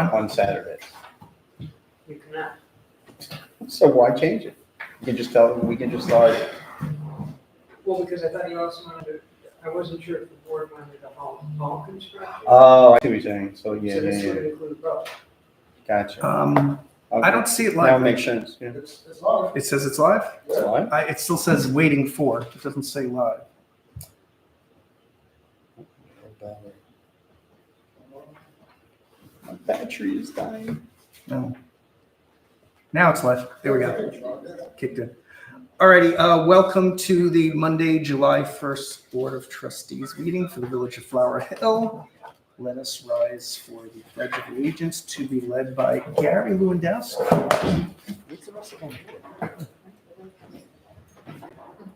on Saturdays. You cannot. So why change it? You can just tell, we can just start. Well, because I thought you also wanted, I wasn't sure if the board wanted a home construction. Oh, I see what you're saying. So, yeah, So this yeah, would yeah. include both. Gotcha. I don't see it Now live. it makes sense, yeah. It's live. It says it's live? It's live? It still says waiting for. It doesn't say live. My battery is dying. No. Now it's live. There we go. Kicked in. Alrighty, welcome to the Monday, July 1st Board of Trustees meeting for the Village of Flower Hill. Let us rise for the Pledge of Allegiance to be led by Gary Lewandowski.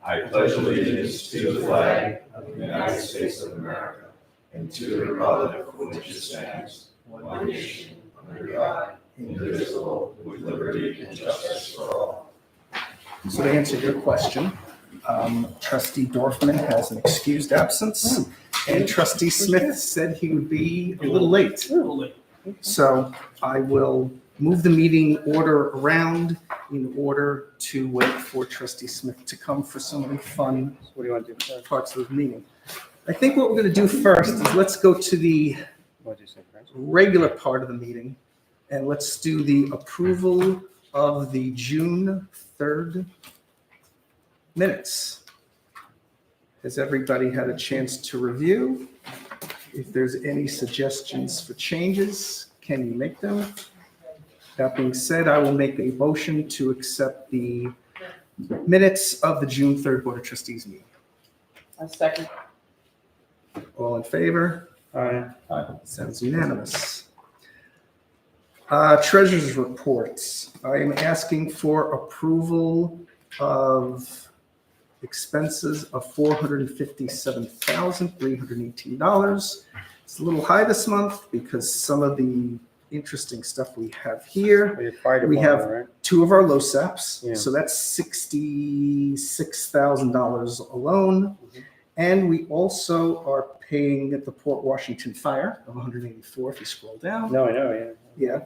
I pledge allegiance to the flag of the United States of America and to the republic for which it stands, one nation, under God, indivisible, with liberty and justice for all. So to answer your question, Trustee Dorfman has an excused absence, and Trustee Smith said he would be a little late. So I will move the meeting order around in order to wait for Trustee Smith to come for some of the fun What do you want to do first? parts of the meeting. I think what we're going to do first is let's go to the What did you say first? regular part of the meeting, and let's do the approval of the June 3rd minutes. Has everybody had a chance to review? If there's any suggestions for changes, can you make them? That being said, I will make a motion to accept the minutes of the June 3rd Board of Trustees meeting. A second. All in favor? Aye. Sounds unanimous. Treasurer's reports. I am asking for approval of expenses of $457,318. It's a little high this month because some of the interesting stuff we have here. We have fire We department, have right? two of our LoSAPs, Yeah. so that's $66,000 alone. And we also are paying at the Port Washington Fire of $184 if you scroll down. No, I know, yeah. Yeah.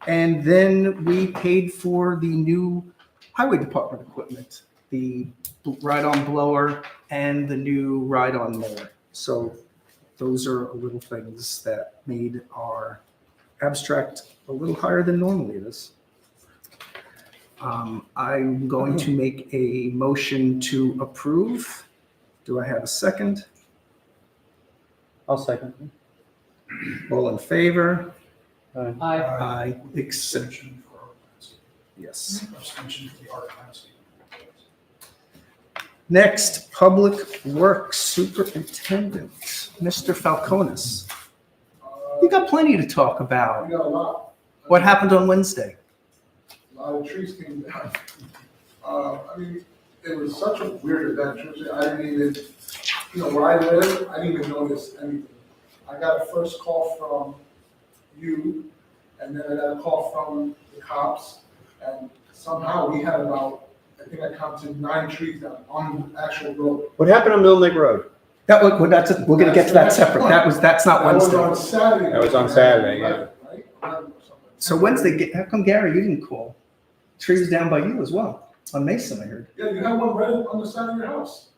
And then we paid for the new highway department equipment, the ride-on blower and the new ride-on mower. So those are little things that made our abstract a little higher than normally it is. I'm going to make a motion to approve. Do I have a second? I'll second. All in favor? Aye. Aye. Except, Abstention for archives. yes. Abstention for the archives. Next, Public Works Superintendent, Mr. Falconis. You got plenty to talk We about. got a lot. What happened on Wednesday? A lot of trees came down. I mean, it was such a weird event. Truthfully, I didn't even, where I live, I didn't even notice anything. I got a first call from you, and then I got a call from the cops, and somehow we had about, I think I counted 9 trees down on the actual road. What happened on Mill Lake Road? We're going to get to that separate. That's not That was on Wednesday. Saturday. That was on Saturday, yeah. Right? 11 or something. So Wednesday, how come Gary, you didn't call? Tree was down by you as well, on Mason, I heard. Yeah, you had one right on the side of your house.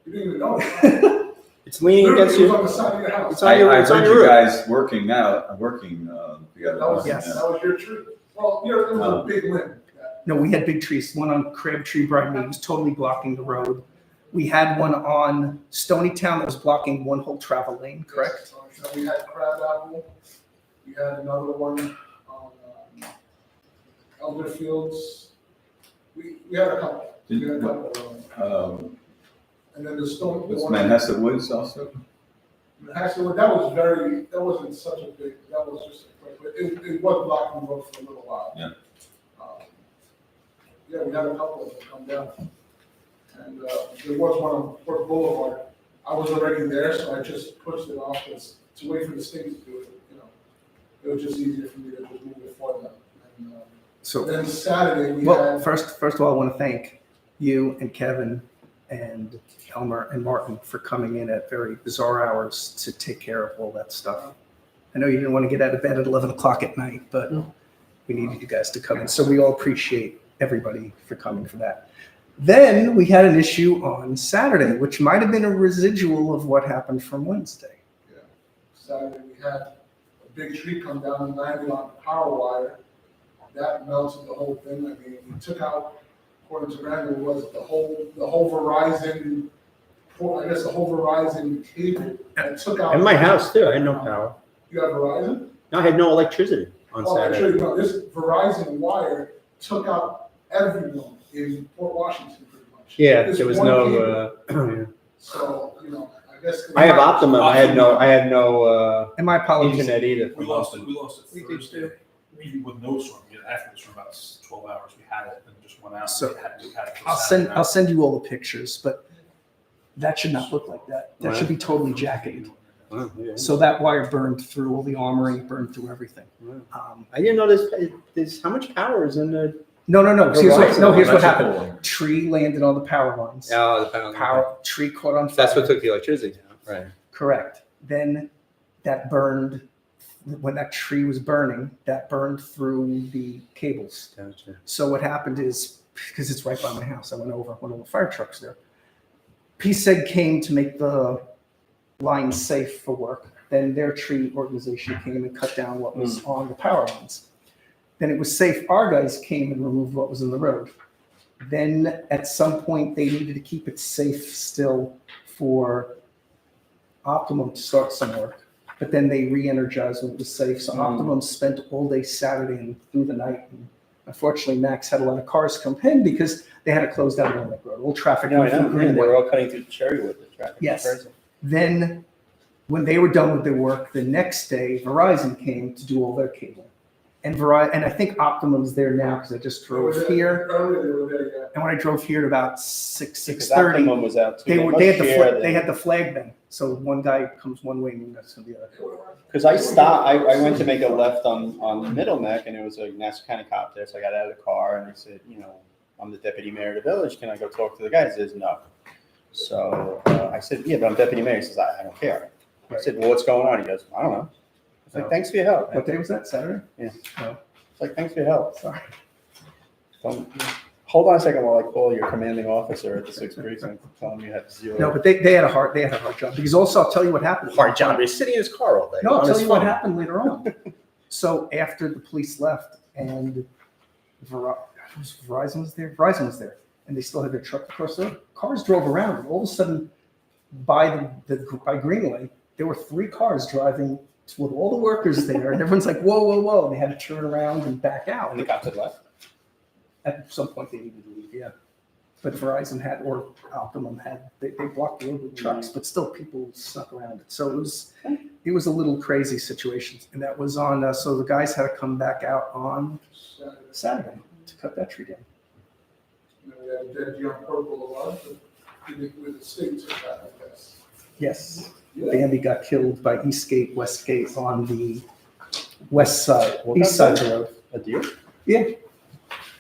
You didn't even know. It's leaning against Literally, it was you. on the side of your house. It's on your, I it's on heard your you roof. guys working together. That was, Yes. that was your tree. Well, it was a big limb. No, we had big trees. One on Crabtree Broadmead was totally blocking the road. We had one on Stonytown that was blocking one whole travel lane, correct? Yes, so we had crabapple. We had another one on Elder Fields. We had a couple. We had a couple. And then the stone. the Was one- Manhasset Woods also? Actually, that wasn't such a big, that was just, but it was blocking the road for a little while. Yeah. Yeah, we had a couple of them come down. And there was one on Port Boulevard. I was already there, so I just pushed it off to wait for the state to do it, It was just easier for me to just move it for them. And So, then Saturday, we well, had, first of all, I want to thank you and Kevin and Elmer and Martin for coming in at very bizarre hours to take care of all that stuff. I know you didn't want to get out of bed at 11 o'clock at night, but we needed you guys to come in. So we all appreciate everybody for coming for that. Then we had an issue on Saturday, which might have been a residual of what happened from Wednesday. Yeah. Saturday, we had a big tree come down and landed on the power wire. That melted the whole thing. I mean, we took out, according to Randall, was the whole Verizon, I guess the whole Verizon cable. And took out. In my house too, I had no power. You have Verizon? No, I had no electricity on Oh, Saturday. actually, no, this Verizon wire took out everyone in Port Washington pretty much. Yeah, This there was one no, cable. So, I guess. I have Optimum, I had no, And my apologies. internet either. We lost it We did Thursday, too. even with no storm, after this for about 12 hours, we had it and just went out. So, We had it till I'll Saturday night. send you all the pictures, but that should not look like that. That should be totally jacketed. Wow, yeah. So that wire burned through all the armoring, burned through everything. I didn't know there's how much power is in the. No. Here's what That's a happened. cool one. Tree landed on the power lines. Oh, the power. Power tree caught on fire. That's what took the electricity down. Right. Correct. Then that burned. When that tree was burning, that burned through the cables. Gotcha. So what happened is, because it's right by my house, I went over one of the fire trucks there. PSEG came to make the line safe for work. Then their tree organization came and cut down what was on the power lines. Then it was safe. Our guys came and removed what was in the road. Then at some point they needed to keep it safe still for Optimum to start some work. But then they re-energized when it was safe. So Optimum spent all day Saturday and through the night. And unfortunately, Max had a lot of cars come in because they had to close down the Road. All traffic No, I went through know. They Greenway. were all cutting through Cherrywood. The traffic. Yes. Crazy. Then, when they were done with their work, the next day, Verizon came to do all their cabling. And I think Optimum's there now because I just drove here. Earlier they were there, yeah. And when I drove here at about Because 6:30, Optimum was out too. they had the flag then. So one guy comes one way and that's the other. Because I stopped, I went to make a left on Middle Neck and it was a Nassau County cop there. So I got out of the car and I said, I'm the deputy mayor of the village. Can I go talk to the guy? He says, no. So I said, yeah, but I'm deputy mayor. He says, I don't care. I said, well, what's going on? He goes, I don't know. It's like, thanks for your help. What day was that? Saturday? Yeah. No. It's like, thanks for your help. Sorry. Hold on a second while I call your commanding officer at the 6th precinct. Tell him you have zero. No, but they had a hard job because also I'll tell you what happened. Hard job. He's sitting in his car all day. No, I'll on tell his you what phone. happened later on. So after the police left and Verizon was there, and they still had their truck across the road. Cars drove around, and all of a sudden, by Greenway, there were 3 cars driving with all the workers there, and everyone's like, "Whoa, whoa, whoa!" And they had to turn around and back out. And the cops had left. At some point, they needed to leave, yeah. But Verizon had, or Optimum had, they blocked the road with trucks, but still people snuck around it. So it was a little crazy situation. And that was on, so the guys had to come back out on Saturday to cut that tree down. We had a dead young purple alive, but with the state took that, I guess. Yes, Bambi got killed by Eastgate, Westgate on the west side, What east got side of the road. A deer? Yeah,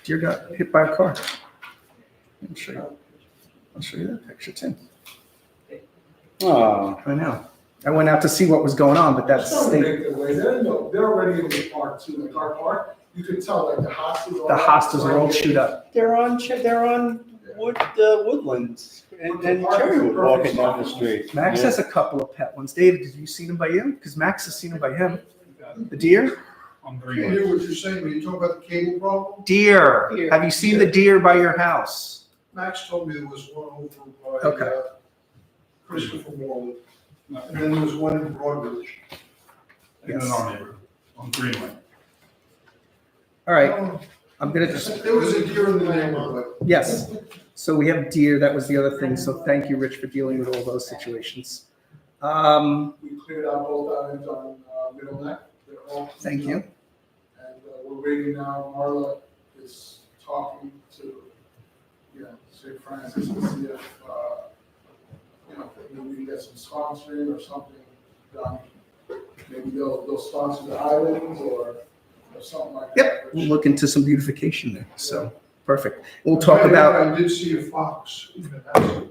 deer got hit by a car. I'll show you that picture too. Oh, I know. I went out to see what was going on, but that's Some state. make their way. They're already in the park too, like our park. You could tell like the hostas. The hostas are all chewed up. they're on Woodlands and Cherrywood walking down the street. Max has a couple of pet ones. David, did you see them by you? Because Max has seen them by him. The deer? On I can't Greenway. hear what you're saying when you talk about the cable problem. Deer. Deer. Have you seen the deer by your house? Max told me there was one over by Okay. Christopher Morley, and then there was one in Broadridge. In our neighborhood, on Greenway. All right. I'm going to just. There was a deer in the neighborhood. Yes. So we have deer. That was the other thing. So thank you, Rich, for dealing with all those situations. We cleared out both items on Middle Neck. They're all. Thank you. And we're waiting now. Marla is talking to, St. Francis to see if, maybe we can get some sponsoring or something done. Maybe they'll sponsor the islands or something like that. Yep. We'll look into some beautification there. So perfect. We'll talk about. I did see a fox. in the house.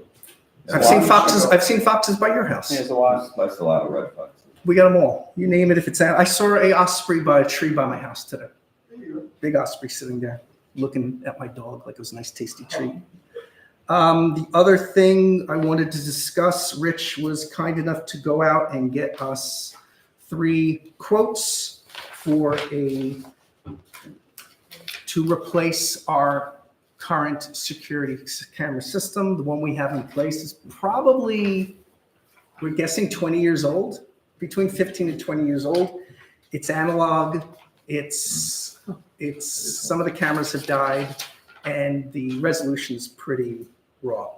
I've seen foxes. I've seen foxes by your house. There's a lot. That's a lot of red foxes. We got them all. You name it. If it's I saw a osprey by a tree by my house today. There you go. Big osprey sitting there, looking at my dog like it was a nice, tasty treat. The other thing I wanted to discuss, Rich was kind enough to go out and get us 3 quotes for to replace our current security camera system. The one we have in place is probably, we're guessing 20 years old, between 15 and 20 years old. It's analog. It's some of the cameras have died, and the resolution is pretty raw.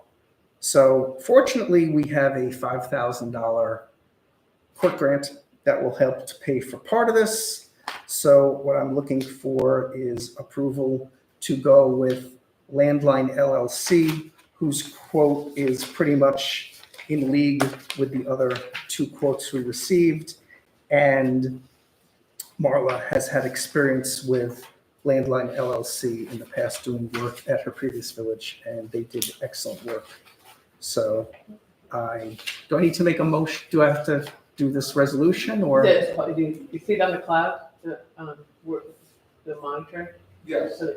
So fortunately, we have a $5,000 court grant that will help to pay for part of this. So what I'm looking for is approval to go with Landline LLC, whose quote is pretty much in league with the other 2 quotes we received. And Marla has had experience with Landline LLC in the past doing work at her previous village, and they did excellent work. So do I need to make a motion? Do I have to do this resolution or? You see it on the cloud, the monitoring? Yes. So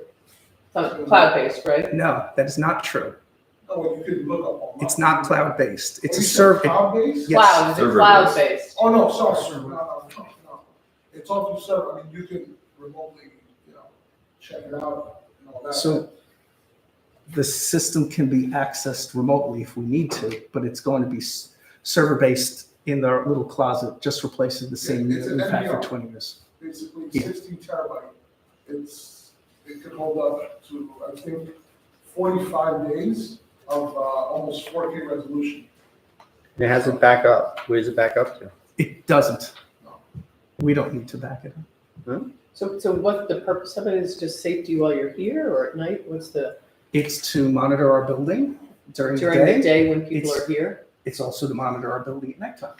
it's cloud-based, right? No, that is not true. Oh, you can look up online. It's not cloud-based. It's Oh, a you said server. Cloud-based? Yes. Cloud, is it Server-based. cloud-based? Oh, no, sorry, no. It's all through server, I mean, you can remotely, check it out and all that. So the system can be accessed remotely if we need to, but it's going to be server-based in their little closet, just replacing the same It's an we've had for NVR. 20 years. Basically, Yeah. 16 terabyte. It could hold up to, I think, 45 days of almost 4K resolution. It has it back up. Where's it back up to? It doesn't. We don't need to back it up. So what the purpose of it is, just safety while you're here or at night? What's the, It's to monitor our building during the during the day. day when people It's- are here? It's also to monitor our building at nighttime.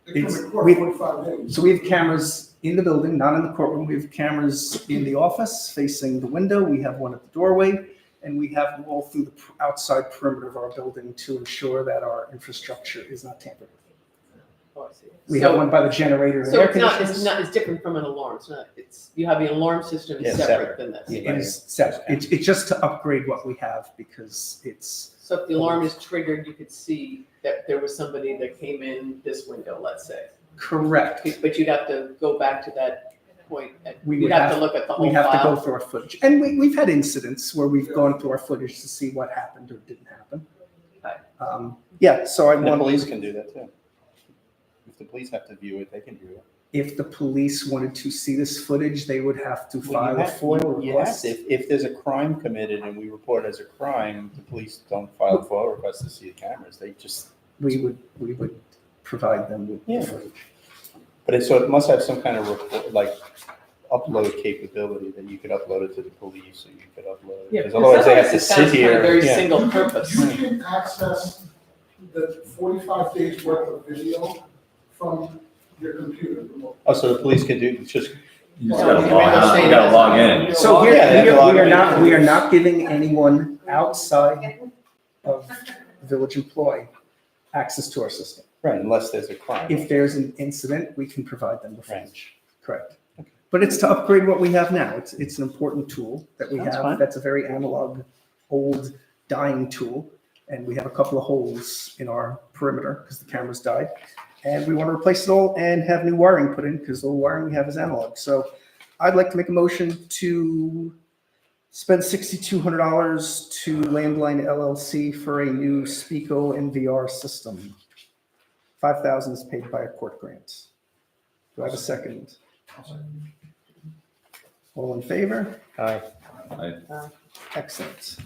It can It's- record we- 45 days. So we have cameras in the building, not in the courtroom. We have cameras in the office facing the window. We have one at the doorway, and we have them all through the outside perimeter of our building to ensure that our infrastructure is not tampered with. Oh, I see. We So- have one by the generator and So air it's not, conditioners. it's different from an alarm. It's not, you have the alarm system Yeah, is separate. separate than this. Yeah. It is separate. It's just to upgrade what we have because it's, So if the alarm is triggered, you could see that there was somebody that came in this window, let's say. correct. But you'd have to go back to that point. We You'd would have to have- look at the We whole have to go file. through our footage. And we've had incidents where we've gone through our footage to see what happened or didn't happen. Okay. Yeah, so I And the want, police can do that too. If the police have to view it, they can view it. if the police wanted to see this footage, they would have to Well, file a FOIL you have request. to. If there's a crime committed and we report it as a crime, the police don't file a FOIL request to see the cameras. They just, We would provide them with Yeah. the footage. but it must have some kind of report, like upload capability that you could upload it to the police or you could upload it. Yeah, Because otherwise they have to it sounds sit kind of here. very Yeah. single purpose. You can access the 45 days worth of video from your computer remotely. Oh, so the police can do, just, You just No, gotta you log can on, say you gotta that. log in. So Oh, here, yeah, they have to log them in. we are not giving anyone outside of village employee access to our system. right, unless there's a crime. If there's an incident, we can provide them the Right. footage. Correct. But it's to upgrade what we have now. It's an important tool that we That's have. fine. That's a very analog, old, dying tool. And we have a couple of holes in our perimeter because the cameras died. And we want to replace it all and have new wiring put in because the wiring we have is analog. So I'd like to make a motion to spend $6,200 to Landline LLC for a new Spico NVR system. $5,000 is paid by a court grant. Do I have a second? All in favor? Aye. Excellent.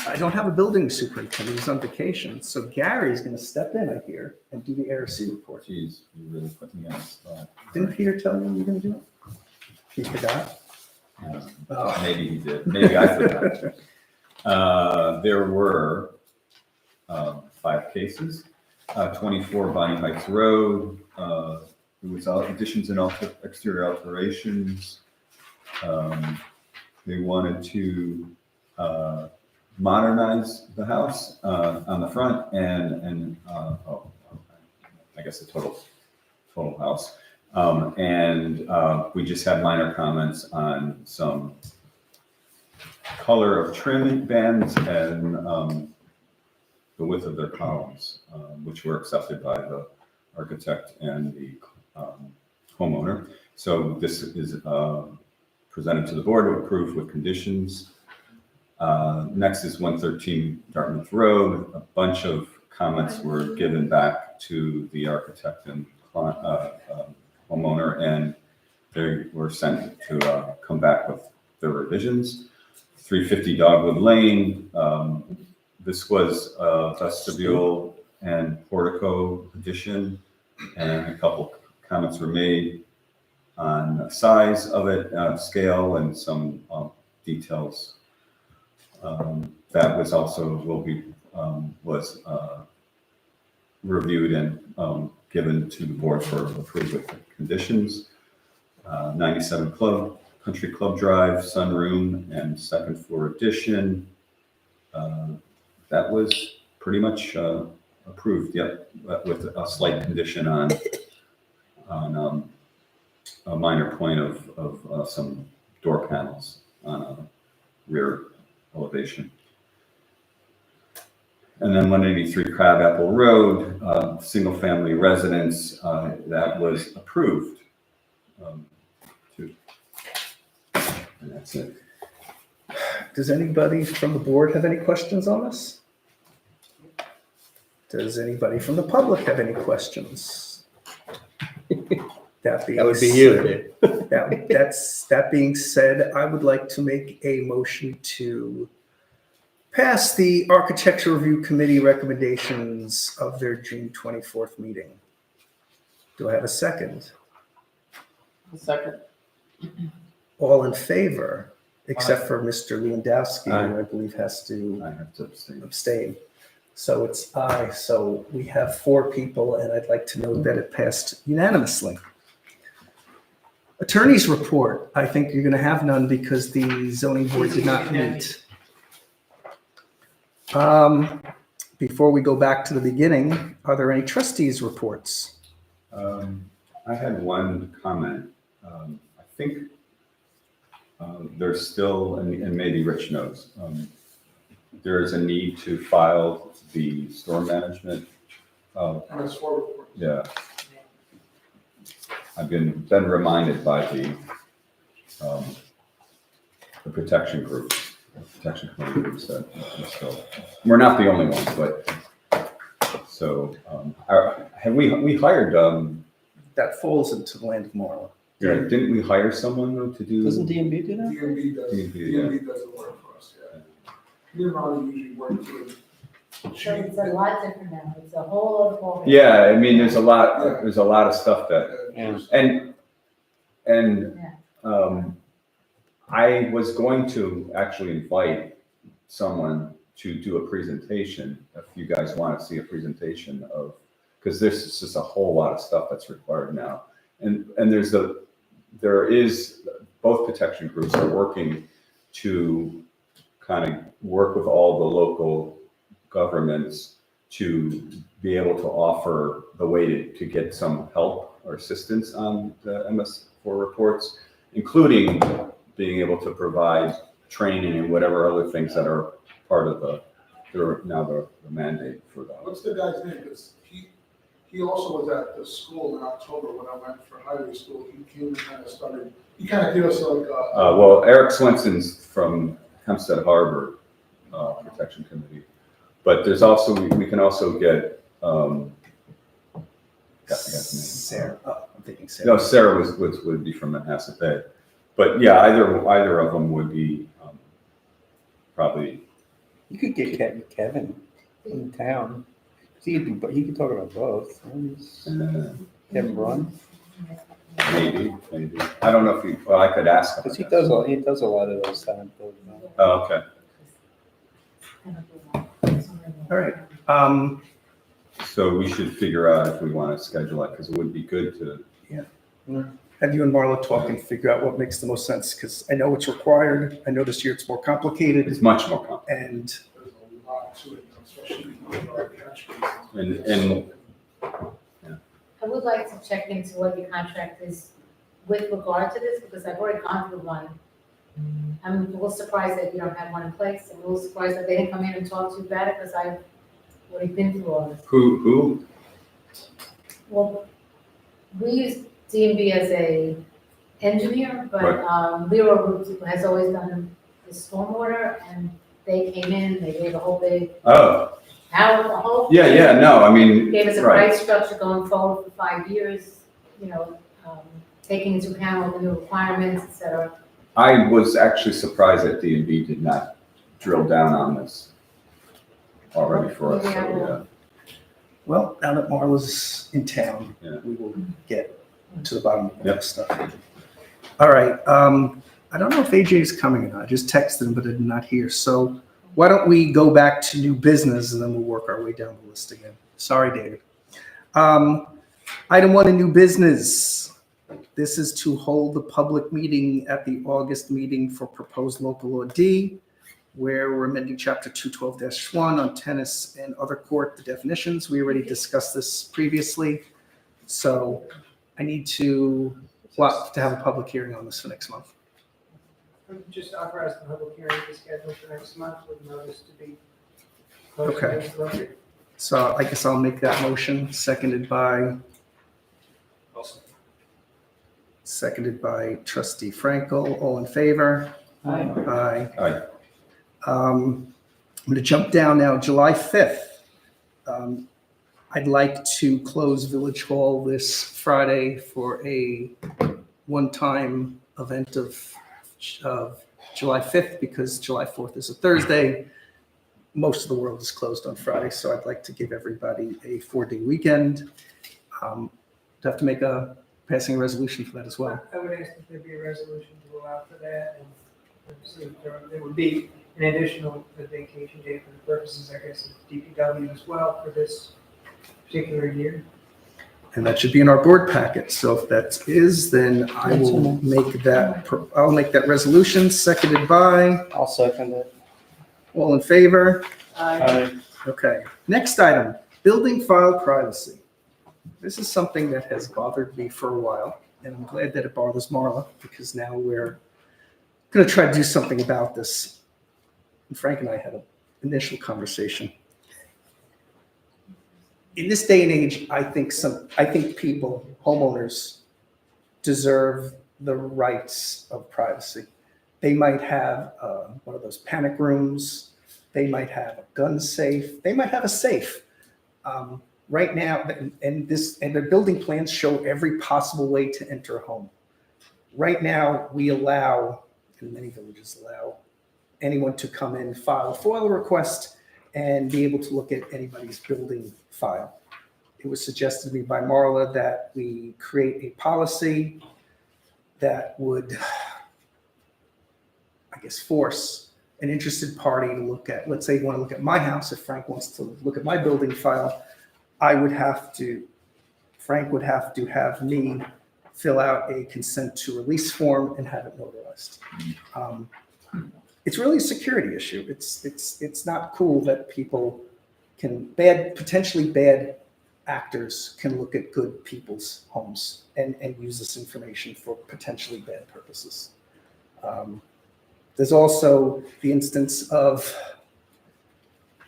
I don't have a building superintendent, he's on vacation, so Gary's gonna step in, I hear, and do the ARC report. Jeez, you really put me on the spot. Didn't Peter tell you you were gonna do it? He forgot? Oh. Maybe he did, maybe I forgot. There were 5 cases, 24 Bonnie Heights Road. There was additions and exterior alterations. They wanted to modernize the house on the front and I guess the total house. And we just had minor comments on some color of trim bands and the width of their columns, which were accepted by the architect and the homeowner. So this is presented to the board to approve with conditions. Next is 113 Dartmouth Road. A bunch of comments were given back to the architect and homeowner, and they were sent to come back with their revisions. 350 Dogwood Lane. This was a vestibule and portico addition, and a couple comments were made on the size of it, scale, and some details. That was also was reviewed and given to the board for approval with conditions. 97 Country Club Drive, sunroom and second floor addition. That was pretty much approved, yep, with a slight condition on a minor point of some door panels on a rear elevation. And then 183 Crabapple Road, single family residence, that was approved too. And that's it. Does anybody from the board have any questions on this? Does anybody from the public have any questions? That would be you, Dave. That being said, I would like to make a motion to pass the Architecture Review Committee recommendations of their June 24th meeting. Do I have a second? A second. All in favor, except for Mr. Lewandowski, who I believe has to I have to abstain. So it's aye. So we have 4 people, and I'd like to know that it passed unanimously. Attorney's report. I think you're going to have none because the zoning board did not meet. Before we go back to the beginning, are there any trustees' reports? I had one comment. I think there's still, and maybe Rich knows, there is a need to file the storm management. MS4 report. Yeah. I've been reminded by the protection group, protection committee groups that we're not the only ones, but so have we hired? That falls into the land of Marla. Yeah, didn't we hire someone though to do? Doesn't DMB do that? DMV does. DMV, DMV does the work for us, yeah. Me and Ronnie usually work through. So it's a lot different now, it's a whole other ballgame. Yeah, I mean, there's a lot of stuff that, Yeah. and I was going to actually invite someone to do a presentation, if you guys want to see a presentation of, because this is just a whole lot of stuff that's required now. And there is, both protection groups are working to kind of work with all the local governments to be able to offer the way to get some help or assistance on the MS4 reports, including being able to provide training and whatever other things that are part of the mandate for that. What's the guy's name? Because he also was at the school in October when I went for highway school. He came and kind of started, he kind of gave us like well, Eric Swenson's from Hempstead Harbor Protection Committee. But there's also, we can also get, Sarah. Oh, I'm thinking Sarah. No, Sarah would be from Manhasset Bay. But yeah, either of them would be probably. You could get Kevin in town. He could talk about both. Kevin Run. Maybe. I don't know if I could ask him. Because he does a lot of those times. Oh, okay. All right. So we should figure out if we want to schedule it, because it would be good to. Have you and Marla talk and figure out what makes the most sense? Because I know it's required. I know this year it's more complicated. It's much more complicated. And to it, especially with our catch basins. And I would like to check into what your contract is with regard to this, because I've already gone through one. I'm a little surprised that you don't have one in place. I'm a little surprised that they didn't come in and talk to you about it, because I've already been through all this. who, Well, we use D&B as a engineer, but Lero Group has always done the stormwater, and they came in, they gave a whole big, oh, the whole. yeah, no, I mean, Gave us a right. price structure going forward for 5 years, taking into account all the new requirements, et cetera. I was actually surprised that D&B did not drill down on this already for us, so, yeah. Well, now that Marla's in town, Yeah. we will get to the bottom of Yep. that stuff. All right, I don't know if AJ is coming or not. I just texted him, but I did not hear. So why don't we go back to new business and then we'll work our way down the list again. Sorry, David. Item 1 in new business. This is to hold the public meeting at the August meeting for proposed local law D, where we're amending chapter 212-1 on tennis and other court, the definitions. We already discussed this previously. So I need to have a public hearing on this for next month. Just authorize the public hearing to be scheduled for next month with notice to be Okay. posted. So I guess I'll make that motion, seconded by trustee Frankel. All in favor? Aye. Aye. I'm going to jump down now, July 5th. I'd like to close Village Hall this Friday for a one-time event of July 5th, because July 4th is a Thursday. Most of the world is closed on Friday, so I'd like to give everybody a 4-day weekend. Do I have to make a passing resolution for that as well? I would ask that there be a resolution to allow for that, and so there would be an additional vacation day for the purposes, I guess, of DPW as well for this particular year. And that should be in our board packet. So if that is, then I will make that resolution, seconded by, I'll second it. all in favor? Aye. Okay. Next item, building file privacy. This is something that has bothered me for a while, and I'm glad that it bothers Marla, because now we're going to try to do something about this. And Frank and I had an initial conversation. In this day and age, I think people, homeowners, deserve the rights of privacy. They might have one of those panic rooms. They might have a gun safe. They might have a safe. Right now, and the building plans show every possible way to enter a home. Right now, we allow, and many villages allow, anyone to come in, file a FOIL request, and be able to look at anybody's building file. It was suggested to me by Marla that we create a policy that would, I guess, force an interested party to look at, let's say you want to look at my house. If Frank wants to look at my building file, Frank would have to have me fill out a consent to release form and have it notarized. It's really a security issue. It's not cool that people potentially bad actors can look at good people's homes and use this information for potentially bad purposes. There's also the instance of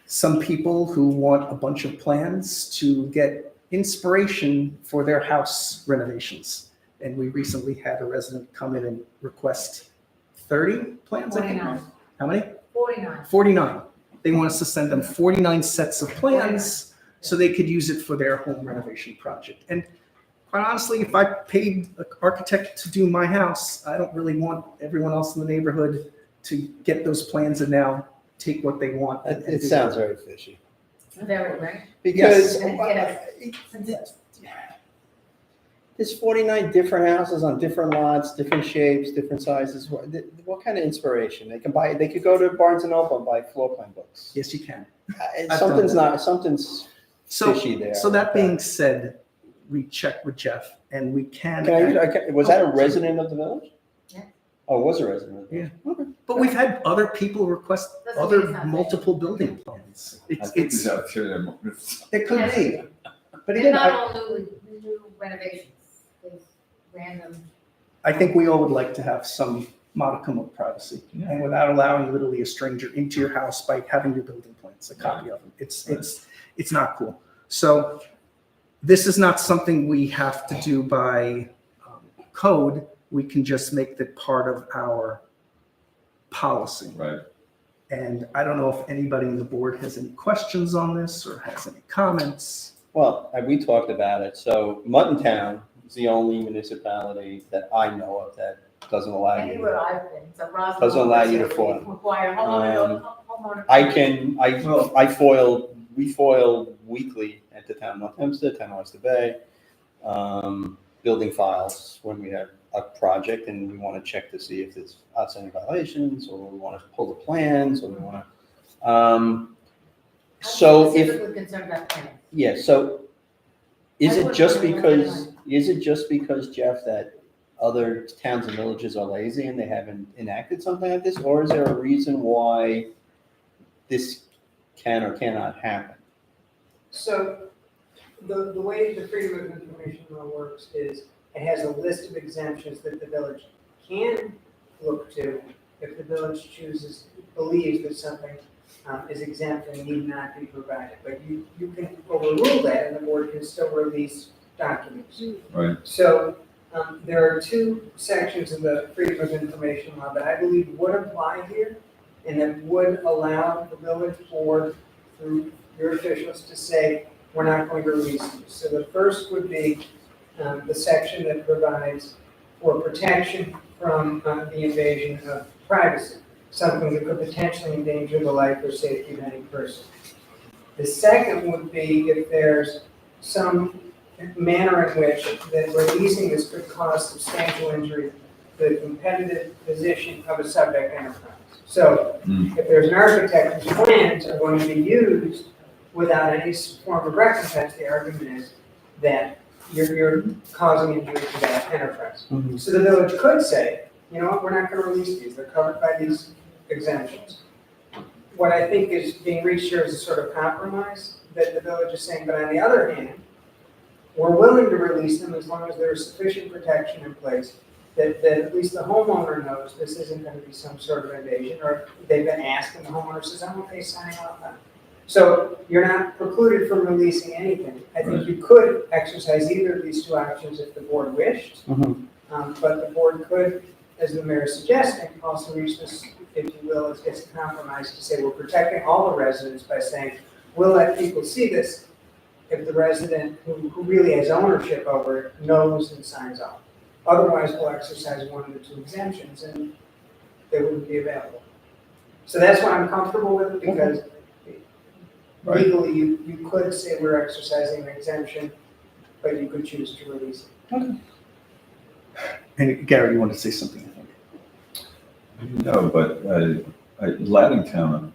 some people who want a bunch of plans to get inspiration for their house renovations. And we recently had a resident come in and request 30 plans, I think. 49. How many? 49. 49. They want us to send them 49 sets of plans so they could use it for their home renovation project. And quite honestly, if I paid an architect to do my house, I don't really want everyone else in the neighborhood to get those plans and now take what they want. It sounds very fishy. Very, right? Because Yes. there's 49 different houses on different lots, different shapes, different sizes. What kind of inspiration? They could go to Barnes and Noble and buy floor plan books. Yes, you can. Something's fishy there. So that being said, we checked with Jeff and we can. Was that a resident of the village? Yeah. Oh, it was a resident. Yeah. But we've had other people request Doesn't mean it's other not multiple building plans. I It's, think it's, there's ulterior motives. it could Yes. be. But They're again, not all new renovations, there's random. I think we all would like to have some modicum of privacy. Yeah. And without allowing literally a stranger into your house by having your building plans, a copy of them, it's not cool. So this is not something we have to do by code. We can just make that part of our policy. Right. And I don't know if anybody on the board has any questions on this or has any comments. Well, we talked about it. So Muttontown is the only municipality that I know of that doesn't allow you. Anywhere I've been, so Roslyn. Doesn't allow you to we foil. Require homeowner. We foil weekly at the town of North Hempstead, town of Oyster Bay, building files when we have a project and we want to check to see if there's outstanding violations, or we want to pull the plans, or we want to. So I'm if, specifically concerned about planning. yeah, so is I it wouldn't just want to know because, anyone. is it just because, Jeff, that other towns and villages are lazy and they haven't enacted something like this? Or is there a reason why this can or cannot happen? So the way the Freedom of Information Law works is it has a list of exemptions that the village can look to if the village believes that something is exempt and need not be provided. But you can overrule that and the board can still release documents. Right. So there are two sections of the Freedom of Information Law that I believe would apply here and that would allow the village board, through your officials, to say, we're not going to release them. So the first would be the section that provides for protection from the invasion of privacy, something that could potentially endanger the life or safety of any person. The second would be if there's some manner in which that releasing this could cause substantial injury to the competitive position of a subject enterprise. So if there's an architect whose plans are going to be used without any form of recompense, the argument is that you're causing injury to that enterprise. Mm-hmm. So the village could say, you know what, we're not going to release these. They're covered by these exemptions. What I think is being reached here is a sort of compromise that the village is saying, but on the other hand, we're willing to release them as long as there's sufficient protection in place that at least the homeowner knows this isn't going to be some sort of invasion, or they've been asked and the homeowner says, I'm okay signing off on it. So you're not precluded from releasing anything. I think you could exercise either of these two options if the board wished, but the board could, as the mayor is suggesting, also reach this, if you will, as a compromise to say we're protecting all the residents by saying we'll let people see this if the resident who really has ownership over it knows and signs off. Otherwise, we'll exercise one of the two exemptions and they wouldn't be available. So that's why I'm comfortable with it, because legally you could say we're exercising an exemption, but you could choose to release it. And Gary, you wanted to say something, I think. No, but Laddingtown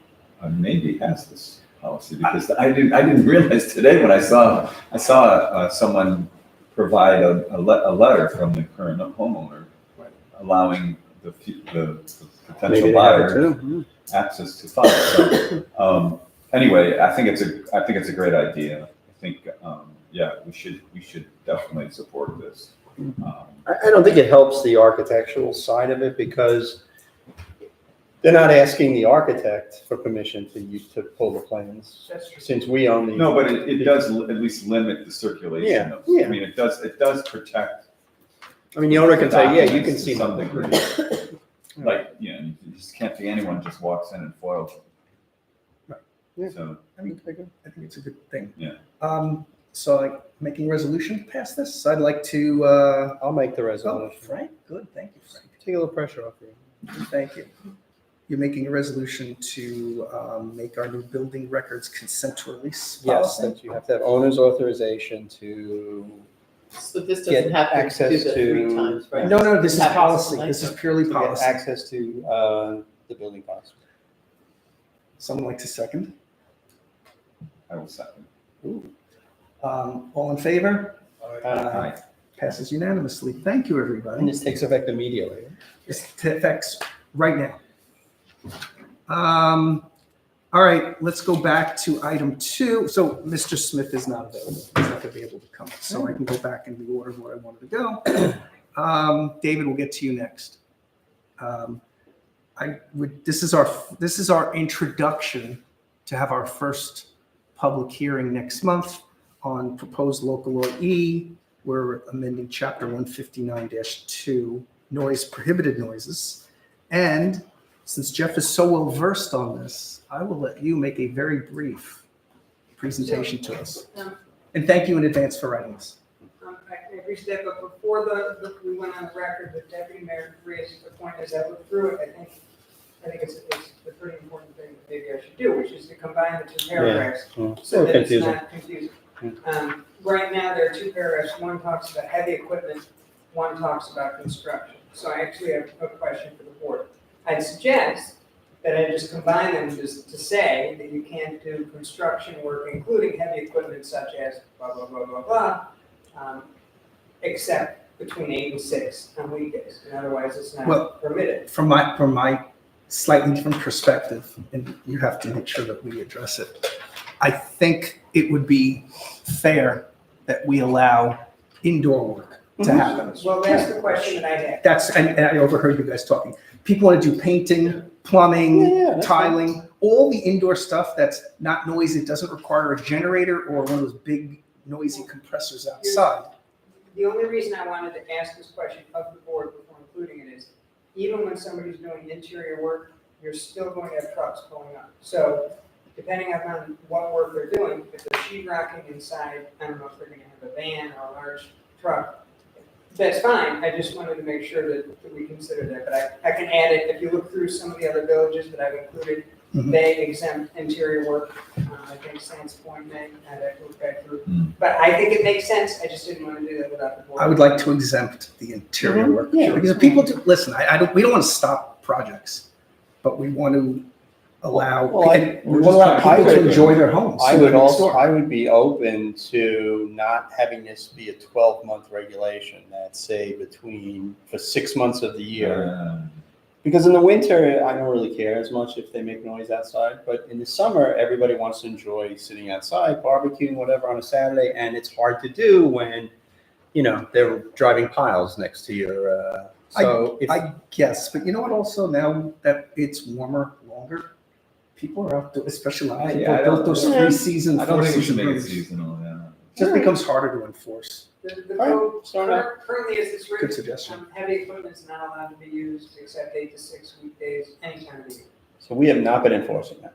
maybe has this policy, because I didn't realize today when I saw someone provide a letter from the current homeowner allowing the potential buyer access to funds. So, anyway, I think it's a great idea. I think we should definitely support this. I don't think it helps the architectural side of it, because they're not asking the architect for permission to pull the plans, That's true. since we own the. No, but it does at least limit the circulation of. Yeah. I mean, it does protect. I mean, the owner can say, yeah, you can documents see to some nothing. degree. Like, you just can't be anyone just walks in and foils it. Yeah. So, I think it's a good thing. Yeah. So like making a resolution to pass this, I'd like to, I'll make the oh, resolution. Frank, good, thank you, Frank. Take a little pressure off you. Thank you. You're making a resolution to make our new building records consent to release Yes, policy? that you have to have owner's authorization to So this get doesn't happen to access the three to. times, right? No, this is Happens policy. tonight. This is purely To get policy. access to the building files. Someone like to second? I will second. All in favor? Uh, Aye. Passes unanimously. Thank you, And everybody. this takes effect immediately. This affects right now. All right, let's go back to item 2. So Mr. Smith is not available. He's not going to be able to come. So I can go back in the order where I wanted to go. David, we'll get to you next. This is our introduction to have our first public hearing next month on proposed local law E. We're amending chapter 159-2, noise prohibited noises. And since Jeff is so well versed on this, I will let you make a very brief presentation to us. And thank you in advance for writing this. I appreciate that, but before we went on the record, the deputy mayor raised the point as I looked through it, I think it's a pretty important thing that maybe I should do, which is to combine the two paragraphs so that it's not confusing. Right now, there are 2 paragraphs. One talks about heavy equipment, one talks about construction. So I actually have a question for the board. I'd suggest that I just combine them just to say that you can't do construction work, including heavy equipment such as blah, blah, blah, blah, blah, except between 8 and 6 on weekdays, and otherwise it's not permitted. From my slightly different perspective, and you have to make sure that we address it, I think it would be fair that we allow indoor work to happen. Well, that's the question that I had. And I overheard you guys talking. People want to do painting, plumbing, that's tiling, all the indoor stuff that's not noisy. It doesn't require a generator or one of those big noisy compressors outside. The only reason I wanted to ask this question of the board before including it is, even when somebody's doing interior work, you're still going to have trucks pulling up. So depending on what work they're doing, if they're sheetrocking inside, I don't know if they're going to have a van or a large truck, that's fine. I just wanted to make sure that we consider that. But I can add it. If you look through some of the other villages that I've included, they exempt interior work. I think Sands Point may, I'd have to look back through. But I think it makes sense. I just didn't want to do that without the board. I would like to exempt the interior work. Yeah. Because people do, listen, we don't want to stop projects, but we want to allow, Well, we want to allow people to enjoy their homes. I would be open to not having this be a 12-month regulation that say for 6 months of the year. Because in the winter, I don't really care as much if they make noise outside, but in the summer, everybody wants to enjoy sitting outside, barbecuing, whatever on a Saturday, and it's hard to do when, they're driving piles next to your, I guess, but you know what also, now that it's warmer longer, people are out, especially when people built those 3-season, I don't think we should 4-season make it rooms. seasonal, yeah. It just becomes harder to enforce. The code currently as it's written, Good suggestion. heavy equipment is not allowed to be used except 8 to 6 weekdays, any time of the year. So we have not been enforcing that,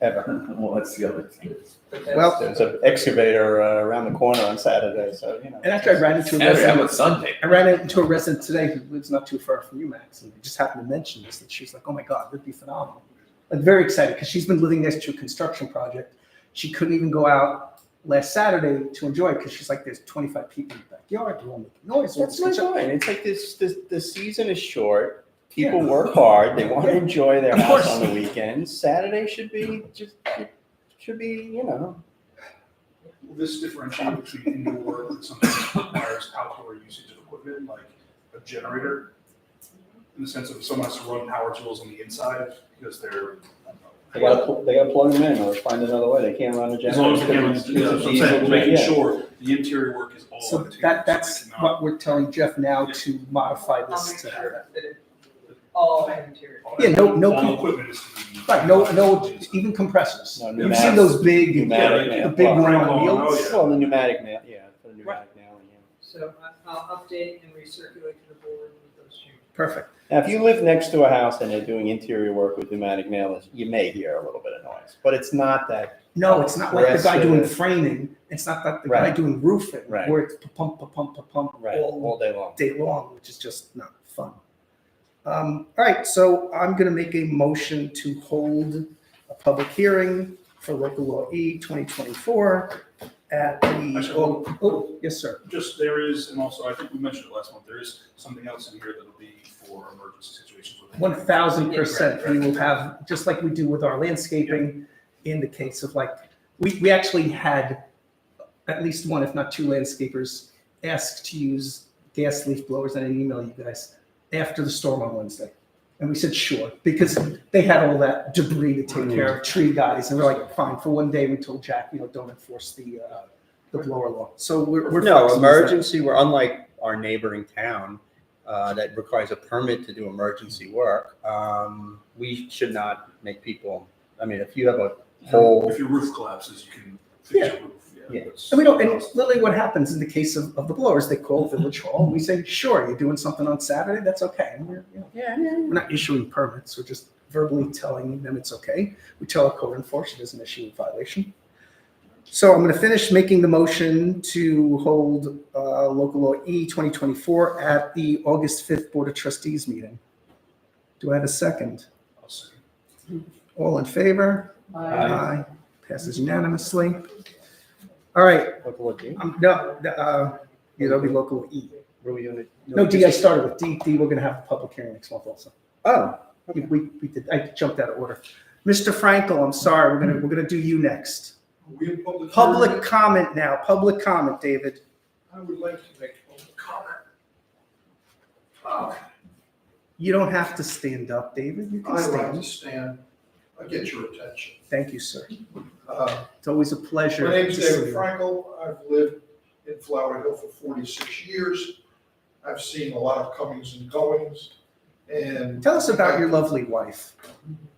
ever. Well, that's the other thing. But that's- Well, There's an excavator around the corner on Saturday, so, And actually, I ran into a Saturday, how resident. about Sunday? I ran into a resident today who lives not too far from you, Max, and just happened to mention this, and she's like, "Oh my God, that'd be phenomenal!" Like very excited because she's been living next to a construction project. She couldn't even go out last Saturday to enjoy it because she's like, "There's 25 people in the backyard. They're all making noise." that's my point. It's like the season is short. People work hard. They want to enjoy their Of house course. on the weekends. Saturday should be, This differentiate between indoor work that sometimes requires outdoor usage of equipment, like a generator, in the sense of someone has to run power tools on the inside because they're. They gotta plug them in or find another way. They can't run a generator. As long as they can, It's that's what I'm diesel, saying, making yeah. sure the interior work is all. So interior, that's they cannot- what we're telling Jeff now to modify I'll this make to. sure that it all interior. Yeah, no All com- equipment is to be. Right, no, even compressors. No, You've pneumatic- seen those big, pneumatic Yeah, nail. the big Well, one on oh, wheels? yeah. Well, the pneumatic nail, for the pneumatic nailing, yeah. So I'll update and recirculate to the board with those changes. Perfect. Now, if you live next to a house and they're doing interior work with pneumatic nails, you may hear a little bit of noise, but it's not that. No, it's not like the guy doing Aggressive. framing. It's not like the guy Right. doing roofing, Right. where it's pump Right, all day long. day long, which is just not fun. All right, so I'm going to make a motion to hold a public hearing for local law E 2024 at the, yes, sir. Just there is, and also I think we mentioned it last month, there is something else in here that'll be for emergency situations. 1000%. We will have, just like we do with our landscaping, in the case of like, we actually had at least one, if not two landscapers asked to use gas leaf blowers, and I didn't email you guys after the storm on Wednesday. And we said, sure, because they had all that debris to take care of, tree guys, and we're like, fine, for one day, we told Jack, don't enforce the blower law. So we're No, flexible with that. emergency, we're unlike our neighboring town that requires a permit to do emergency work. We should not make people, I mean, if you have a whole, If your roof collapses, you can fix your roof. Yeah. that's- And we don't, and literally what happens in the case of the blowers, they call Village Hall, and we say, sure, you're doing something on Saturday, that's okay. And we're not issuing permits, we're just verbally telling them it's okay. We tell our code enforcement it's an issue of violation. So I'm gonna finish making the motion to hold local law E 2024 at the August 5th Board of Trustees meeting. Do I have a second? I'll say. All in favor? Aye. Passes unanimously. All right, local law D? It'll be local E. What are we gonna? No, D, I started with D. D, we're gonna have a public hearing next month also. Oh, We did, I jumped out of order. Mr. Frankel, I'm sorry, we're gonna do you next. We in public. Public hearing? comment now, public comment, David. I would like to make public comment. You don't have to stand up, David, you can I like to stand. stand. I get your attention. Thank you, sir. Uh, It's always a pleasure. My name's to see David you. Frankel. I've lived in Flower Hill for 46 years. I've seen a lot of comings and goings. And Tell us about your lovely wife.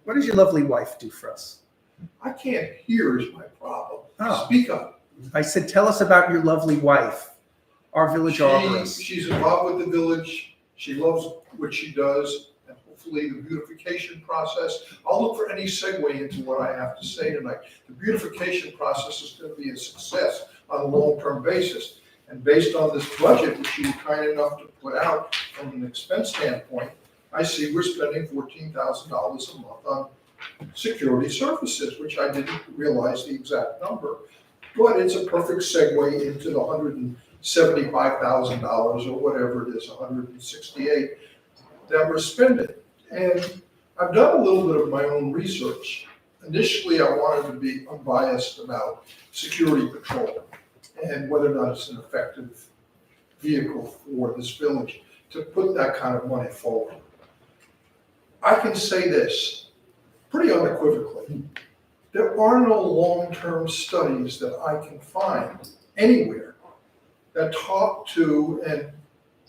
What does your lovely wife do for us? I can't hear is my problem. Oh. Speak up. I said, tell us about your lovely wife, our village arborist. She's involved with the village. She loves what she does, and hopefully the beautification process. I'll look for any segue into what I have to say tonight. The beautification process is going to be a success on a long-term basis. And based on this budget, which you were kind enough to put out from an expense standpoint, I see we're spending $14,000 a month on security services, which I didn't realize the exact number. But it's a perfect segue into the $175,000 or whatever it is, $168 that we're spending. And I've done a little bit of my own research. Initially, I wanted to be unbiased about security patrol and whether or not it's an effective vehicle for this village to put that kind of money forward. I can say this pretty unequivocally. There are no long-term studies that I can find anywhere that talk to and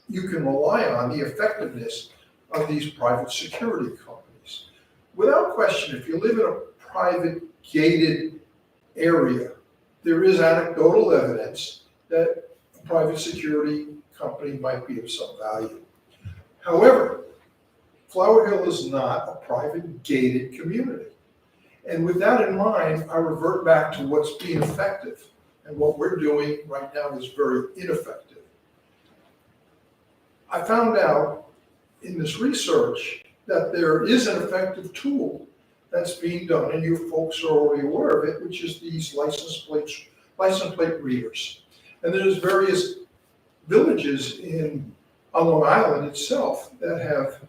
you can rely on the effectiveness of these private security companies. Without question, if you live in a private gated area, there is anecdotal evidence that a private security company might be of some value. However, Flower Hill is not a private gated community. And with that in mind, I revert back to what's being effective. And what we're doing right now is very ineffective. I found out in this research that there is an effective tool that's being done, and you folks are already aware of it, which is these license plate readers. And there's various villages on Long Island itself that have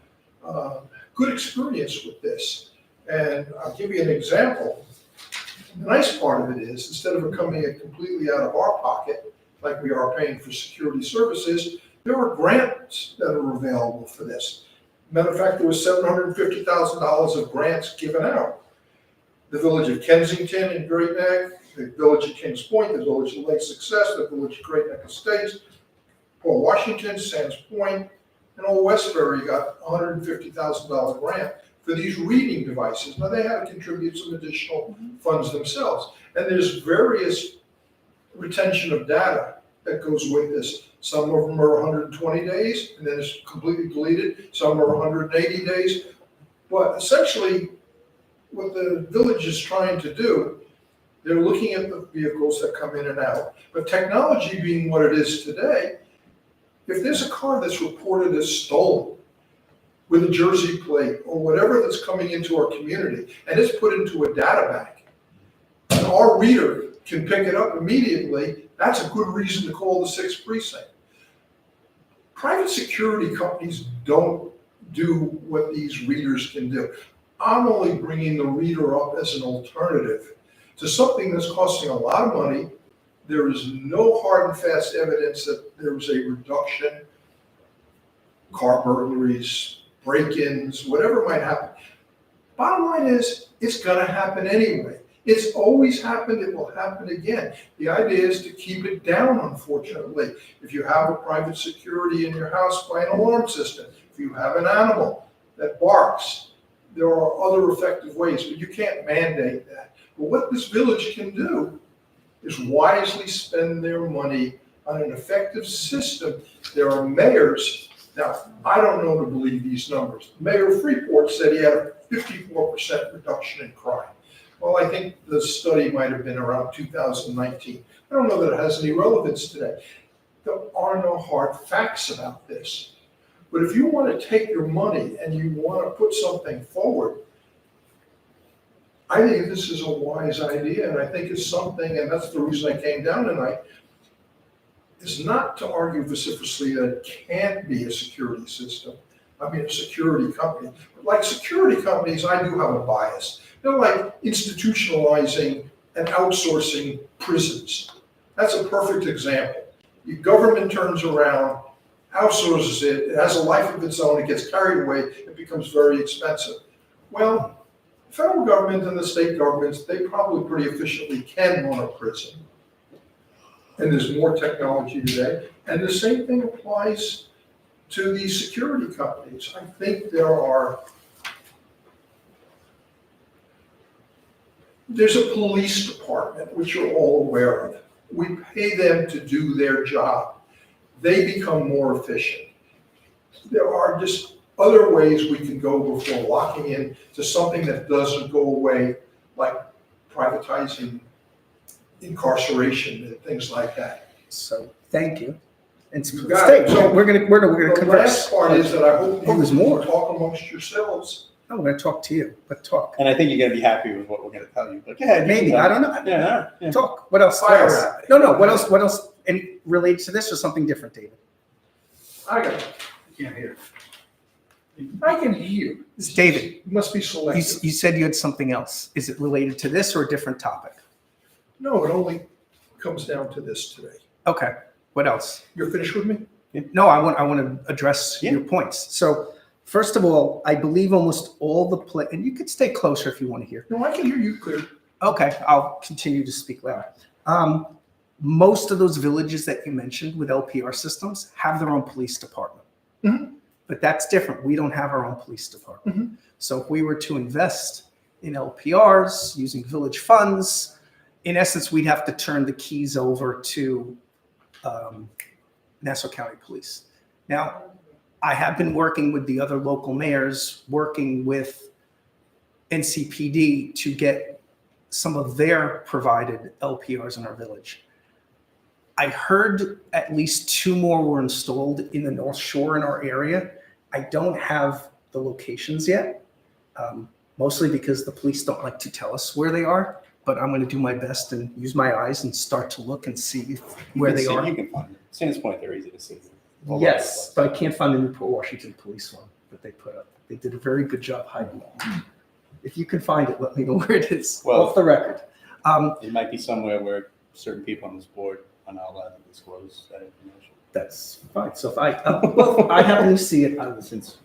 good experience with this. And I'll give you an example. The nice part of it is, instead of it coming completely out of our pocket, like we are paying for security services, there are grants that are available for this. Matter of fact, there was $750,000 of grants given out. The village of Kensington in Great Neck, the village of Kings Point, the village of Lake Success, the village of Great Neck Estates, Port Washington, Sands Point, and Old Westbury got a $150,000 grant for these reading devices. Now, they had to contribute some additional funds themselves. And there's various retention of data that goes with this. Some of them are 120 days, and then it's completely deleted. Some are 180 days. But essentially, what the village is trying to do, they're looking at the vehicles that come in and out. But technology being what it is today, if there's a car that's reported as stolen with a Jersey plate or whatever that's coming into our community, and it's put into a data bank, and our reader can pick it up immediately, that's a good reason to call the 6th precinct. Private security companies don't do what these readers can do. I'm only bringing the reader up as an alternative to something that's costing a lot of money. There is no hard and fast evidence that there was a reduction car burglaries, break-ins, whatever might happen. Bottom line is, it's gonna happen anyway. It's always happened, it will happen again. The idea is to keep it down, unfortunately. If you have a private security in your house by an alarm system, if you have an animal that barks, there are other effective ways, but you can't mandate that. But what this village can do is wisely spend their money on an effective system. There are mayors, now, I don't know to believe these numbers. Mayor of Freeport said he had a 54% reduction in crime. Well, I think the study might have been around 2019. I don't know that it has any relevance today. There are no hard facts about this. But if you want to take your money and you want to put something forward, I think this is a wise idea, and I think it's something, and that's the reason I came down tonight, is not to argue vociferously that it can't be a security system. I mean, a security company. But like security companies, I do have a bias. They're like institutionalizing and outsourcing prisons. That's a perfect example. The government turns around, outsources it, it has a life of its own, it gets carried away, it becomes very expensive. Well, the federal government and the state governments, they probably pretty efficiently can run a prison. And there's more technology today. And the same thing applies to these security companies. I think there's a police department, which you're all aware of. We pay them to do their job. They become more efficient. There are just other ways we can go before locking in to something that doesn't go away, like privatizing incarceration and things like that. So, thank you. And You got it. So we're gonna the converse. last part is that I hope Oh, there's you more. talk amongst yourselves. No, we're gonna talk to you, but talk. And I think you're gonna be happy with what we're gonna tell you, but yeah. Maybe, I don't know. Yeah. Talk. What else? Fire What else? at me. No, what else? What else? Any related to this or something different, David? I got it. You can't hear. I can hear. David, You must be you selective. said you had something else. Is it related to this or a different topic? No, it only comes down to this today. Okay. What else? You're finished with me? No, I want to address Yeah. your points. So, first of all, I believe almost all the and you could stay closer if you want to hear. No, I can hear you clear. Okay, I'll continue to speak loud. Most of those villages that you mentioned with LPR systems have their own police department. Mhm. But that's different. We don't have our own police department. Mhm. So if we were to invest in LPRs using village funds, in essence, we'd have to turn the keys over to Nassau County Police. Now, I have been working with the other local mayors, working with NCPD to get some of their provided LPRs in our village. I heard at least 2 more were installed in the North Shore in our area. I don't have the locations yet, mostly because the police don't like to tell us where they are, but I'm going to do my best and use my eyes and start to look and see where they are. You can find it. Sands Point, they're easy to see. All over Yes, the but I can't find the Newport, Washington police one that they put up. They did a very good job hiding it. If you can find it, let me know where it is, Well- off the record. place. It might be somewhere where certain people on this board are not allowed to disclose that information. That's fine. So if I happen to see it, I will. Since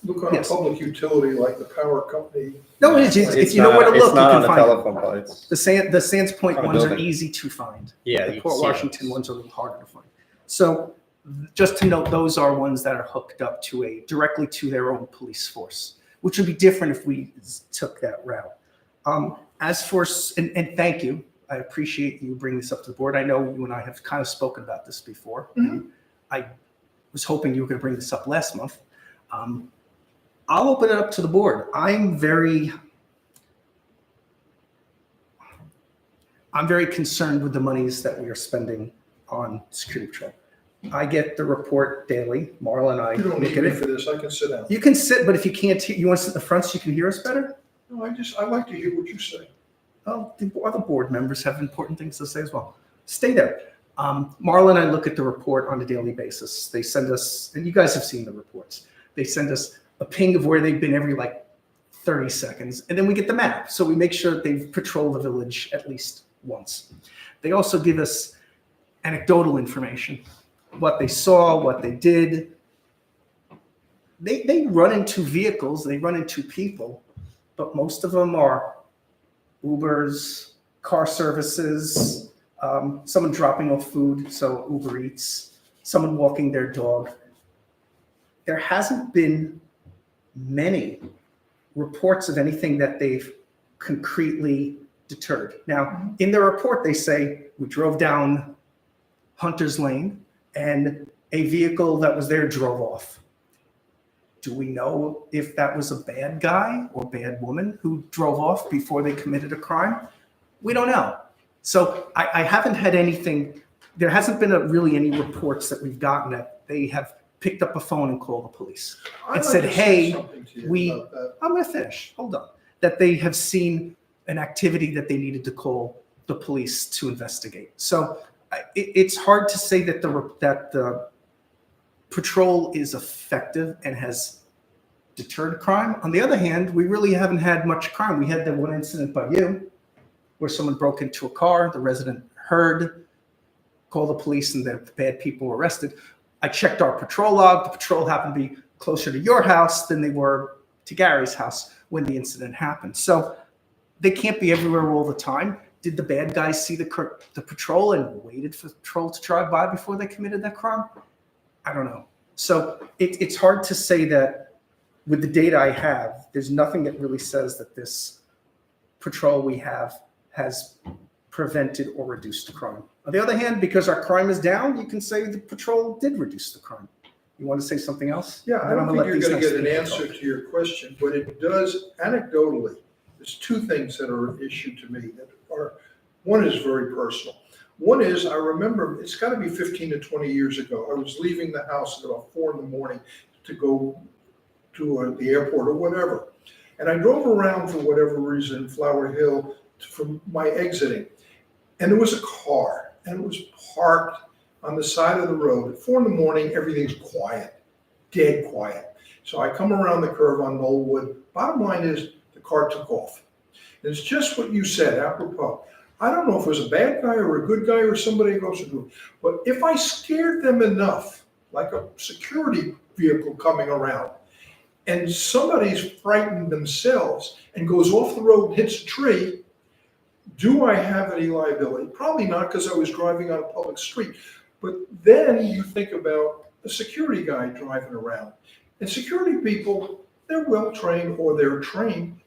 Look on Yes. a public utility like the power company. No, it is. If you know where to look, it's you not can on the find it. telephone pole. It's The Sands Point On a ones are building. easy to find. Yeah, The you Port can see Washington those. ones are a little harder to find. So just to note, those are ones that are hooked up to directly to their own police force, which would be different if we took that route. As for, and thank you, I appreciate you bringing this up to the board. I know you and I have kind of spoken about this before. Mhm. I was hoping you were going to bring this up last month. I'll open it up to the board. I'm very concerned with the monies that we are spending on security patrol. I get the report daily. Marla and I You don't look need at me it. for this, I can sit down. You can sit, but if you can't, you want to sit in the front so you can hear us better? No, I like to hear what you say. Well, the other board members have important things to say as well. Stay there. Marla and I look at the report on a daily basis. They send us, and you guys have seen the reports. They send us a ping of where they've been every 30 seconds, and then we get the map. So we make sure that they've patrolled the village at least once. They also give us anecdotal information, what they saw, what they did. they run into vehicles, they run into people, but most of them are Ubers, car services, someone dropping off food, so Uber Eats, someone walking their dog. There hasn't been many reports of anything that they've concretely deterred. Now, in their report, they say, we drove down Hunter's Lane and a vehicle that was there drove off. Do we know if that was a bad guy or bad woman who drove off before they committed a crime? We don't know. So I haven't had anything, there hasn't been really any reports that we've gotten that they have picked up a phone and called the police. I'd said, like to say "Hey, something to you we- about that. I'm gonna finish, hold on. That they have seen an activity that they needed to call the police to investigate. So it's hard to say that the patrol is effective and has deterred crime. On the other hand, we really haven't had much crime. We had that one incident by you where someone broke into a car, the resident heard, called the police, and the bad people were arrested. I checked our patrol log. The patrol happened to be closer to your house than they were to Gary's house when the incident happened. So they can't be everywhere all the time. Did the bad guys see the patrol and waited for the patrol to drive by before they committed that crime? I don't know. So it's hard to say that with the data I have, there's nothing that really says that this patrol we have has prevented or reduced crime. On the other hand, because our crime is down, you can say the patrol did reduce the crime. You want to say something else? Yeah, I don't I'm think let you're these gonna nice get an people answer talk. to your question, but it does anecdotally. There's two things that are an issue to me that are, one is very personal. One is, I remember, it's gotta be 15 to 20 years ago. I was leaving the house at about 4 a.m. to go to the airport or whatever. And I drove around for whatever reason, Flower Hill, from my exiting. And there was a car, and it was parked on the side of the road. At 4 a.m, everything's quiet, dead quiet. So I come around the curve on Knollwood. Bottom line is, the car took off. And it's just what you said, apropos. I don't know if it was a bad guy or a good guy or somebody else to do it. But if I scared them enough, like a security vehicle coming around, and somebody's frightened themselves and goes off the road and hits a tree, do I have any liability? Probably not, because I was driving on a public street. But then you think about a security guy driving around. And security people, they're well-trained or they're trained,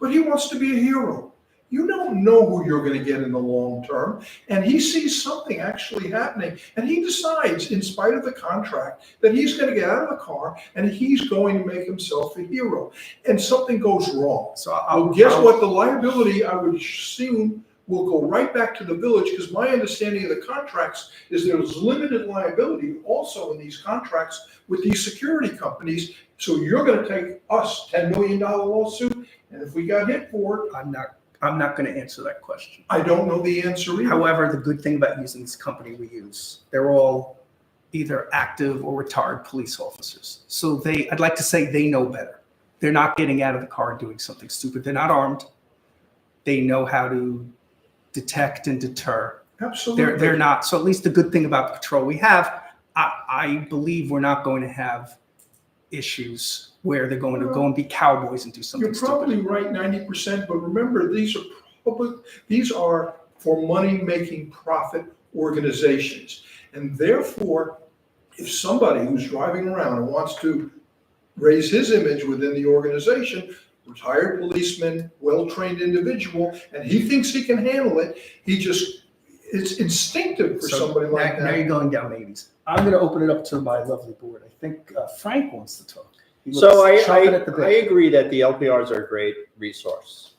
but he wants to be a hero. You don't know who you're going to get in the long term. And he sees something actually happening. And he decides, in spite of the contract, that he's going to get out of the car and he's going to make himself a hero. And something goes wrong. So Well, guess what? The liability, I would assume, will go right back to the village, because my understanding of the contracts is there's limited liability also in these contracts with these security companies. So you're going to take us $10 million lawsuit, and if we got hit for it, I'm not going to answer that question. I don't know the answer either. However, the good thing about using this company we use, they're all either active or retired police officers. So I'd like to say they know better. They're not getting out of the car and doing something stupid. They're not armed. They know how to detect and deter. Absolutely. They're not. So at least the good thing about the patrol we have, I believe we're not going to have issues where they're going to go and be cowboys and do something You're stupid. probably right 90%, but remember, these are for money-making profit organizations. And therefore, if somebody who's driving around and wants to raise his image within the organization, retired policeman, well-trained individual, and he thinks he can handle it, it's instinctive for So somebody like now that. you're going down maybes. I'm going to open it up to my lovely board. I think Frank wants to talk. He So looks chomping at the bit. I agree that the LPRs are a great resource.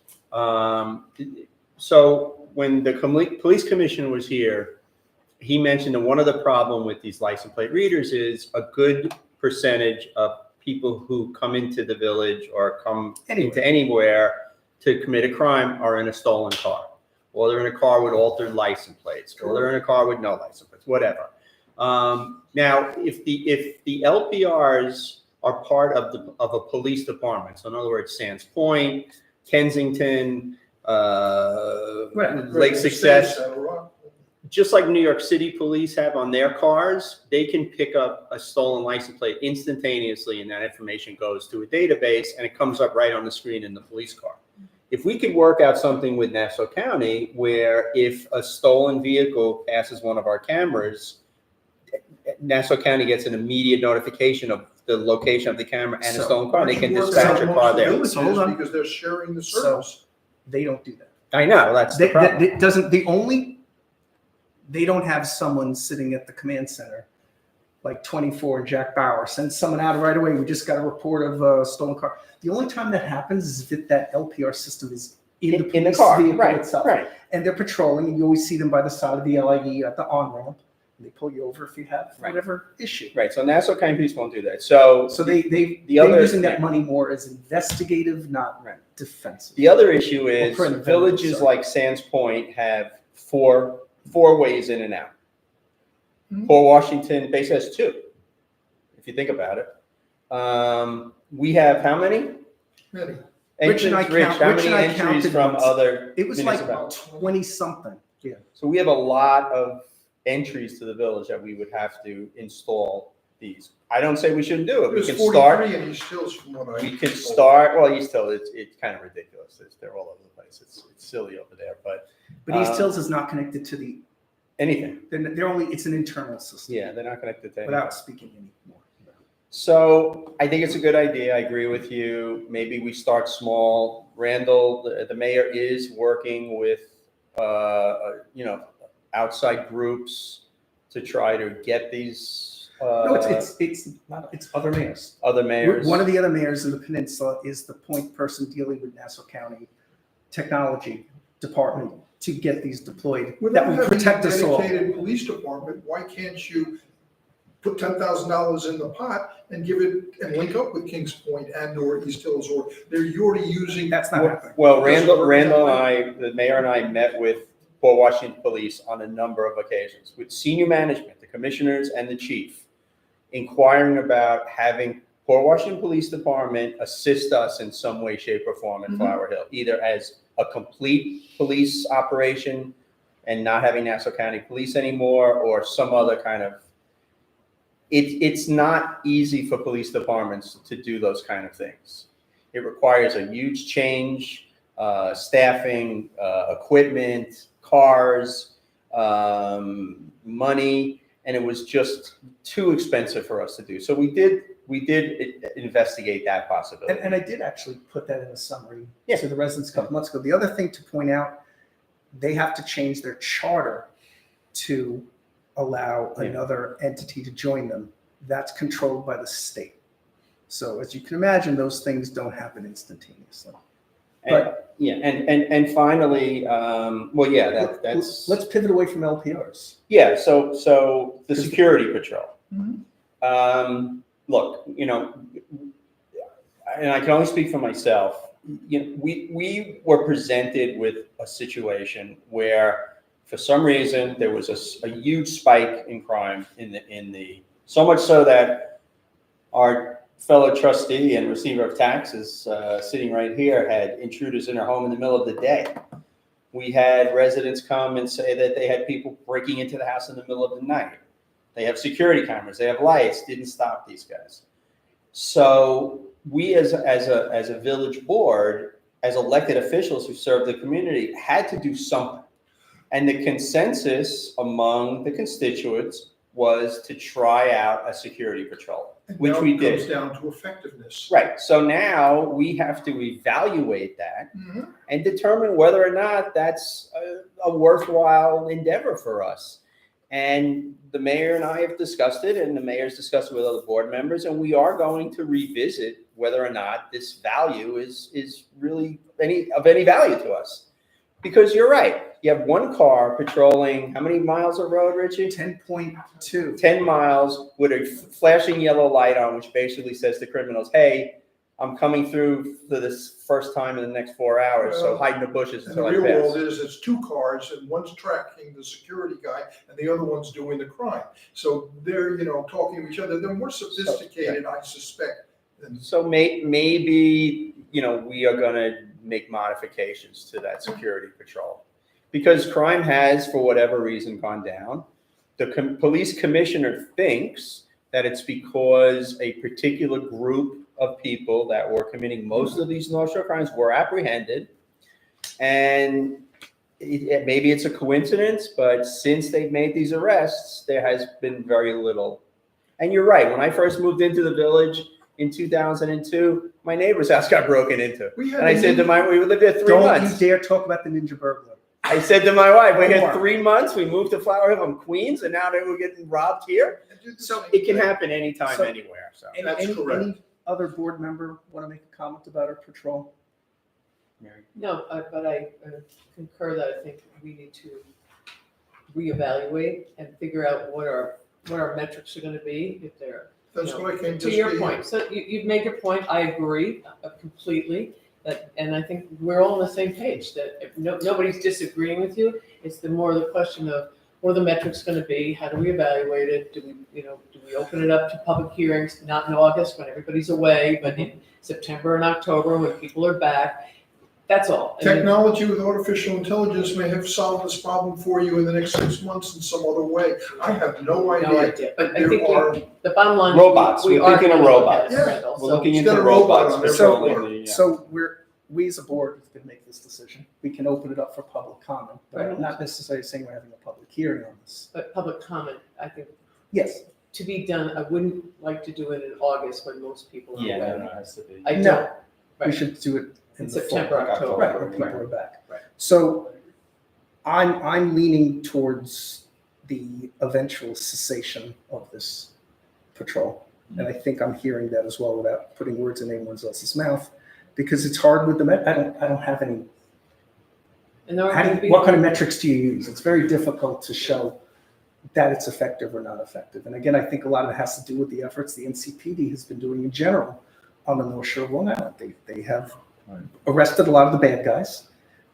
So when the police commissioner was here, he mentioned that one of the problem with these license plate readers is a good percentage of people who come into the village or come into anywhere to commit a crime are in a stolen car. Or they're in a car with altered license plates, or they're in a car with no license plates, whatever. Now, if the LPRs are part of a police department, so in other words, Sands Point, Kensington, Lake Success, just like New York City police have on their cars, they can pick up a stolen license plate instantaneously, and that information goes to a database, and it comes up right on the screen in the police car. If we could work out something with Nassau County where if a stolen vehicle passes one of our cameras, Nassau County gets an immediate notification of the location of the camera and a So, stolen car, and they can Work dispatch out a amongst car the there. villages So hold on. Because they're sharing the So- service. They don't do that. I know, that's the problem. It doesn't, they don't have someone sitting at the command center, like 24 Jack Bauer, send someone out right away, we just got a report of a stolen car. The only time that happens is if that LPR system is in the police vehicle right, itself. right. And they're patrolling, and you always see them by the side of the LIE at the on-ramp, and they pull you over if you have Right. whatever issue. Right, so Nassau County Police won't do that. So So they're other- using that money more as investigative, not Right. defensive. the other issue is Or preventative, villages sorry. like Sands Point have four ways in and out. Mm-hmm. Port Washington basically has two, if you think about it. We have how many? Many. Rich and I Entrance, Rich, count- how Rich many and I entries counted from once. other It was like municipalities? 20-something. Yeah. So we have a lot of entries to the village that we would have to install these. I don't say we shouldn't do it. We There's can start. 43 in East Hills from what I. We can start. Well, East Hill, it's kind of ridiculous. They're all over the place. It's silly over there. But But East Hills is not connected to the, anything, they're only, it's an internal system. yeah, they're not connected to anything. Without speaking anymore. So I think it's a good idea. I agree with you. Maybe we start small. Randall, the mayor, is working with, outside groups to try to get these No, it's not, it's other mayors. other mayors. One of the other mayors in the peninsula is the point person dealing with Nassau County Technology Department to get these deployed. That Without will having protect a us all. dedicated police department, why can't you put $10,000 in the pot and give it, and link up with Kings Point and or East Hills, or you're already using. That's not happening. Well, Doesn't work Randall that and I, the mayor and I met with Port Washington Police on a number of occasions with senior management, the commissioners and the chief, inquiring about having Port Washington Police Department assist us in some way, shape, or form in Flower Hill, either as a complete police operation and not having Nassau County Police anymore, or some other kind of. It's not easy for police departments to do those kind of things. It requires a huge change, staffing, equipment, cars, money, and it was just too expensive for us to do. So we did investigate that possibility. And I did actually put that in a summary Yeah. to the residents a couple months ago. The other thing to point out, they have to change their charter to allow Yeah. another entity to join them. That's controlled by the state. So as you can imagine, those things don't happen instantaneously. And finally, that's Let's pivot away from LPRs. yeah. So the security patrol. Mhm. Look, and I can only speak for myself. We were presented with a situation where, for some reason, there was a huge spike in crime in the so much so that our fellow trustee and receiver of taxes sitting right here had intruders in her home in the middle of the day. We had residents come and say that they had people breaking into the house in the middle of the night. They have security cameras, they have lights, didn't stop these guys. So we as a village board, as elected officials who serve the community, had to do something. And the consensus among the constituents was to try out a security patrol, which we Now it comes did. down to effectiveness. Right. So now we have to evaluate that Mhm. and determine whether or not that's a worthwhile endeavor for us. And the mayor and I have discussed it, and the mayor's discussed it with other board members, and we are going to revisit whether or not this value is really of any value to us. Because you're right, you have one car patrolling how many miles of road, Richie? 10.2. 10 miles with a flashing yellow light on, which basically says to criminals, hey, I'm coming through for this first time in the next 4 hours, so hide in the bushes And the until I real world pass. is, it's two cars, and one's tracking the security guy, and the other one's doing the crime. So they're, talking to each other. They're more sophisticated, I suspect, than. So maybe, we are gonna make modifications to that security patrol. because crime has, for whatever reason, gone down. The police commissioner thinks that it's because a particular group of people that were committing most of these North Shore crimes were apprehended. And maybe it's a coincidence, but since they've made these arrests, there has been very little. And you're right, when I first moved into the village in 2002, my neighbor's house got broken into. We had And I a said to ninja- we lived there 3 Don't months. you dare talk about the ninja burglar. I said to my wife, we're here More. 3 months, we moved to Flower Hill from Queens, and now they were getting robbed here. So it can happen anytime, So- anywhere, so. That's correct. Any other board member want to make a comment about our patrol? No, but I concur that I think we need to reevaluate and figure out what our metrics are gonna be, if they're, That's what I came to your point. So you've made your point, I agree completely, and I think we're all on the same page, that if nobody's disagreeing with you. It's the question of, what are the metrics gonna be, how do we evaluate it, do we open it up to public hearings, not in August when everybody's away, but in September and October when people are back? That's all. I mean, Technology with artificial intelligence may have solved this problem for you in the next 6 months in some other way. I have no No idea. idea, but I There think are, the bottom line. is Robots. we We're are thinking of gonna look at robots. it, Yeah. Randall, We're so- looking It's into got a robot robots on there. patrolling the, So we as a board can make this decision. We can open it up for public comment, but I'm not necessarily saying we're having a public hearing on this. But public comment, I think, Yes. to be done, I wouldn't like to do it in August when most people are yeah, away. no, it has to be. I No. don't, We Right. should do it in in the fall. September, October. Right, when people are back. Right. So I'm leaning towards the eventual cessation of this patrol. And I think I'm hearing that as well without putting words in anyone else's mouth, because it's hard with the, I don't have any, And there are gonna be. what kind of metrics do you use? It's very difficult to show that it's effective or not effective. And again, I think a lot of it has to do with the efforts the NCPD has been doing in general on the North Shore of Long Island. They have arrested a lot of the bad guys.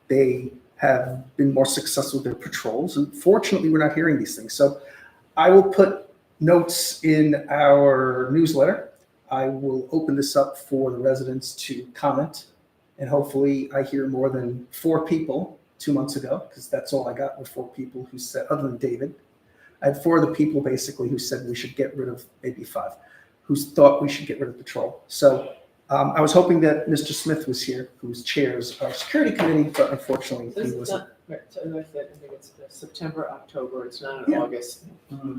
They have been more successful with their patrols. And fortunately, we're not hearing these things. So I will put notes in our newsletter. I will open this up for the residents to comment. And hopefully I hear more than 4 people 2 months ago, because that's all I got were 4 people who said, other than David, I had 4 of the people basically who said we should get rid of, maybe 5, who thought we should get rid of patrol. So I was hoping that Mr. Smith was here, who chairs our security committee, but unfortunately This he is wasn't. not, right, so as I said, I think it's September, October, it's not in Yeah. August.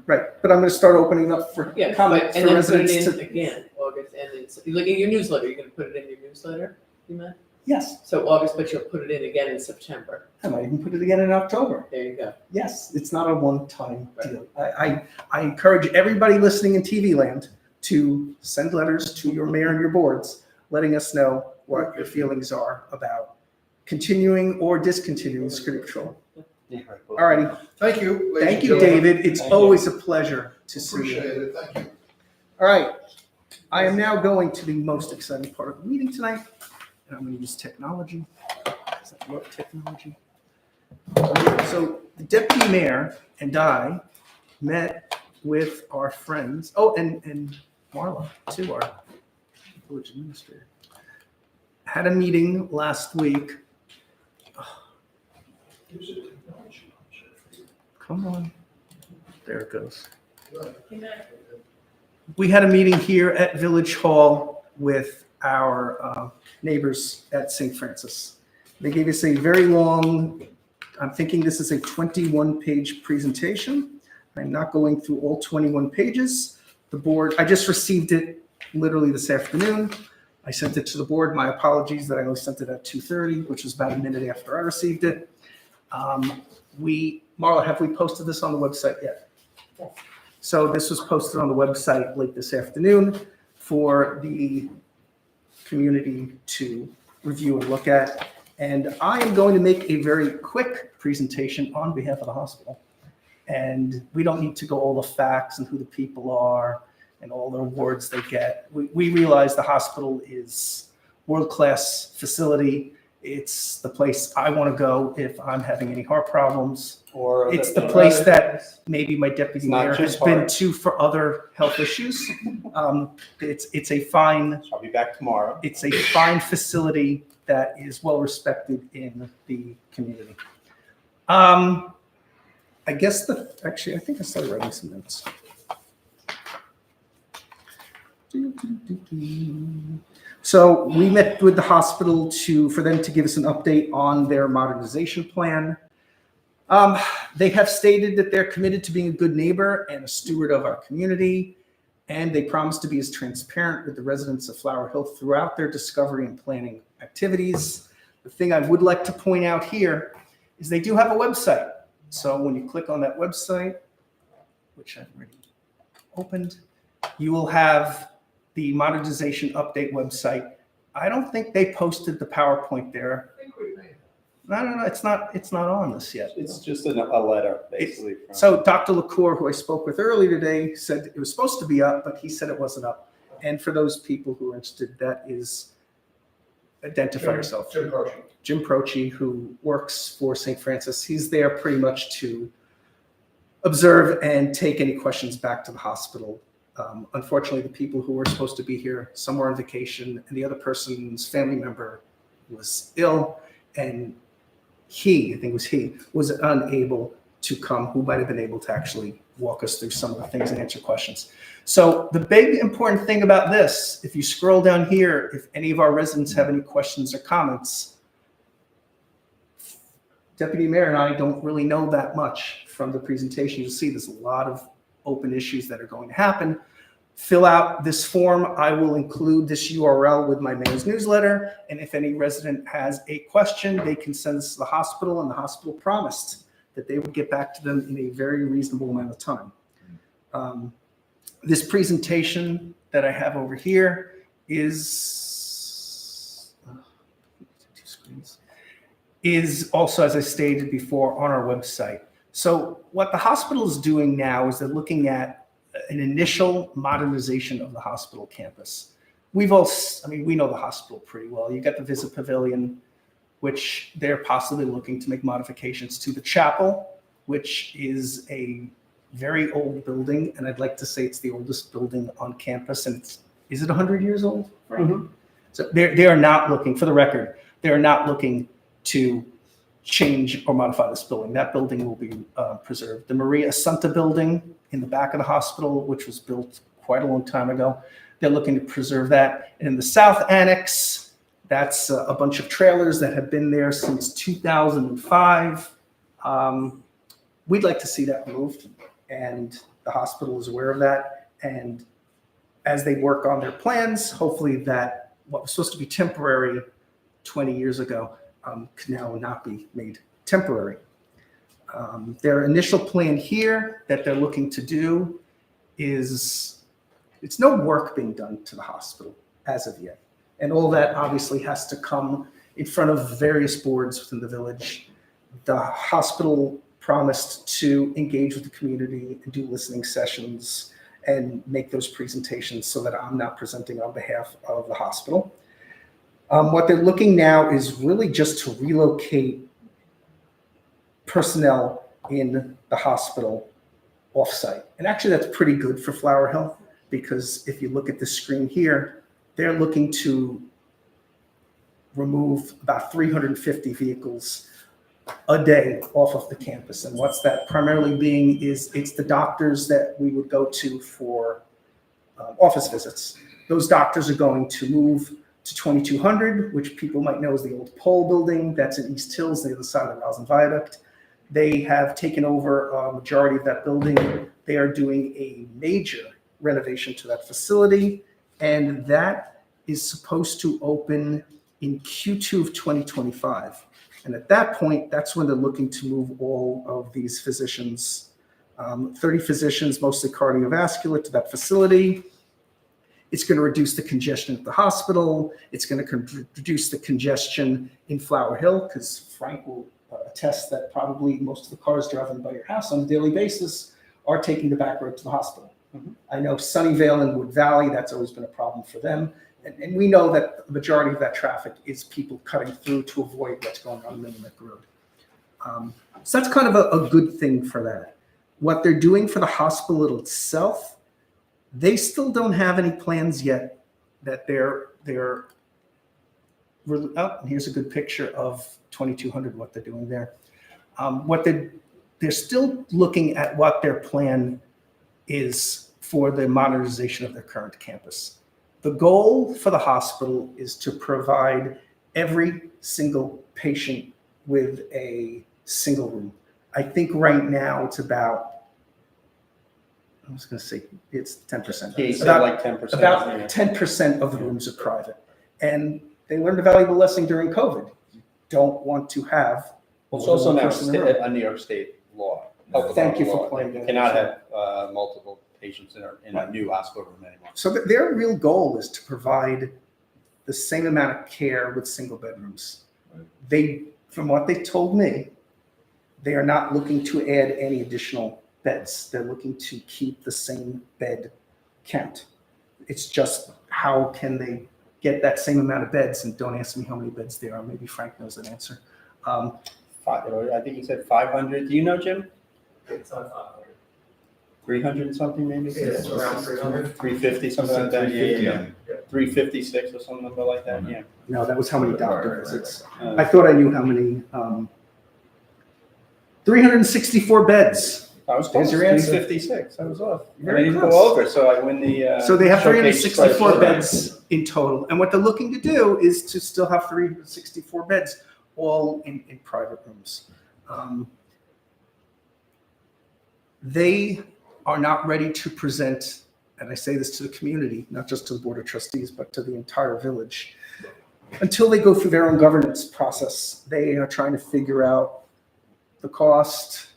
Right, but I'm going to start opening up for Yeah, comment but, for and then put residents it in to, again, August, and it's, like in your newsletter, you're gonna put it in your newsletter, you meant? yes, So August, but you'll put it in again in September. I might even put it again in October. There you go. Yes, it's not a one-time deal. I encourage everybody listening in TV land to send letters to your mayor and your boards, letting us know what your feelings are about continuing or discontinuing security patrol. All righty, thank you. ladies thank and you, gentlemen. David. It's Thank you. always a pleasure to see Appreciate you. it, thank you. All right, I am now going to the most exciting part of the meeting tonight, and I'm going to use technology. Because I love technology. So the deputy mayor and I met with our friends, and Marla too, our village administrator. Had a meeting last week. Come on. There it goes. We had a meeting here at Village Hall with our neighbors at St. Francis. They gave us a very long, I'm thinking this is a 21-page presentation. I'm not going through all 21 pages. The board, I just received it literally this afternoon. I sent it to the board. My apologies that I only sent it at 2:30, which was about a minute after I received it. Marla, have we posted this on the website yet? Yes. So this was posted on the website late this afternoon for the community to review and look at. And I am going to make a very quick presentation on behalf of the hospital. And we don't need to go all the facts and who the people are and all the awards they get. We realize the hospital is world-class facility. It's the place I want to go if I'm having any heart problems. Or It's the place that maybe my deputy It's not mayor has just been heart. to for other health issues. It's a fine, I'll be back tomorrow. it's a fine facility that is well respected in the community. I guess actually, I think I started writing some notes. So we met with the hospital for them to give us an update on their modernization plan. They have stated that they're committed to being a good neighbor and a steward of our community, and they promise to be as transparent with the residents of Flower Hill throughout their discovery and planning activities. The thing I would like to point out here is they do have a website. So when you click on that website, which I've already opened, you will have the modernization update website. I don't think they posted the PowerPoint there. I think we made it. No, it's not on this yet. It's just a letter, basically. So Dr. LaCour, who I spoke with earlier today, said it was supposed to be up, but he said it wasn't up. And for those people who are interested, that is, identify yourself. Jim Croce. Jim Croce, who works for St. Francis. He's there pretty much to observe and take any questions back to the hospital. Unfortunately, the people who were supposed to be here, some were on vacation, and the other person's family member was ill, and I think it was he, was unable to come, who might have been able to actually walk us through some of the things and answer questions. So the big important thing about this, if you scroll down here, if any of our residents have any questions or comments, Deputy Mayor and I don't really know that much from the presentation. You'll see there's a lot of open issues that are going to happen. Fill out this form. I will include this URL with my mayor's newsletter. And if any resident has a question, they can send this to the hospital, and the hospital promised that they would get back to them in a very reasonable amount of time. This presentation that I have over here is also, as I stated before, on our website. So what the hospital is doing now is they're looking at an initial modernization of the hospital campus. We know the hospital pretty well. You got the Visit Pavilion, which they're possibly looking to make modifications to. The chapel, which is a very old building, and I'd like to say it's the oldest building on campus. And is it 100 years old? Right. Mm-hmm. So they are not looking, for the record, they are not looking to change or modify this building. That building will be preserved. The Maria Assunta building in the back of the hospital, which was built quite a long time ago, they're looking to preserve that. And in the South Annex, that's a bunch of trailers that have been there since 2005. We'd like to see that moved, and the hospital is aware of that. And as they work on their plans, hopefully that what was supposed to be temporary 20 years ago can now not be made temporary. Their initial plan here that they're looking to do is, it's no work being done to the hospital as of yet. And all that obviously has to come in front of various boards within the village. The hospital promised to engage with the community and do listening sessions and make those presentations so that I'm not presenting on behalf of the hospital. What they're looking now is really just to relocate personnel in the hospital offsite. And actually that's pretty good for Flower Hill, because if you look at the screen here, they're looking to remove about 350 vehicles a day off of the campus. And what's that primarily being is it's the doctors that we would go to for office visits. Those doctors are going to move to 2200, which people might know as the old Pole building. That's in East Hills, the other side of the Roslyn Viaduct. They have taken over a majority of that building. They are doing a major renovation to that facility, and that is supposed to open in Q2 of 2025. And at that point, that's when they're looking to move all of these physicians, 30 physicians, mostly cardiovascular, to that facility. It's going to reduce the congestion at the hospital. It's going to reduce the congestion in Flower Hill, because Frank will attest that probably most of the cars driving by your house on a daily basis are taking the back road to the hospital. Mm-hmm. I know Sunnyvale and Wood Valley, that's always been a problem for them. And we know that the majority of that traffic is people cutting through to avoid what's going on Middle Neck Road. So that's kind of a good thing for that. What they're doing for the hospital itself, they still don't have any plans yet that they're and here's a good picture of 2200, what they're doing there. They're still looking at what their plan is for the modernization of their current campus. The goal for the hospital is to provide every single patient with a single room. I think right now it's about, I was going to say it's 10%. He said About- like 10%. About yeah. 10% of the rooms are private. And they learned a valuable lesson during COVID. You don't want to have. Well, it's also more now than one person in a room. a New York State law. Health Thank you department for law. pointing You that cannot out. have multiple patients in a new hospital room anymore. So their real goal is to provide the same amount of care with single bedrooms. They, from what they told me, they are not looking to add any additional beds. They're looking to keep the same bed count. It's just how can they get that same amount of beds? And don't ask me how many beds there are. Maybe Frank knows that answer. I think you said 500. Do you know, Jim? It's not 500. 300 and something maybe? Yeah, it's around 300. 350, something like that. 350, Yeah. 356 or something like that. Yeah. No, that was how many doctor visits. Uh, I thought I knew how many. 364 beds. I was There's close. your answer. 356. I was off. Very I didn't close. go over, so I win the. So they have showcase 364 prize. beds in total. And what they're looking to do is to still have 364 beds, all in private rooms. They are not ready to present, and I say this to the community, not just to the Board of Trustees, but to the entire village, until they go through their own governance process. They are trying to figure out the cost,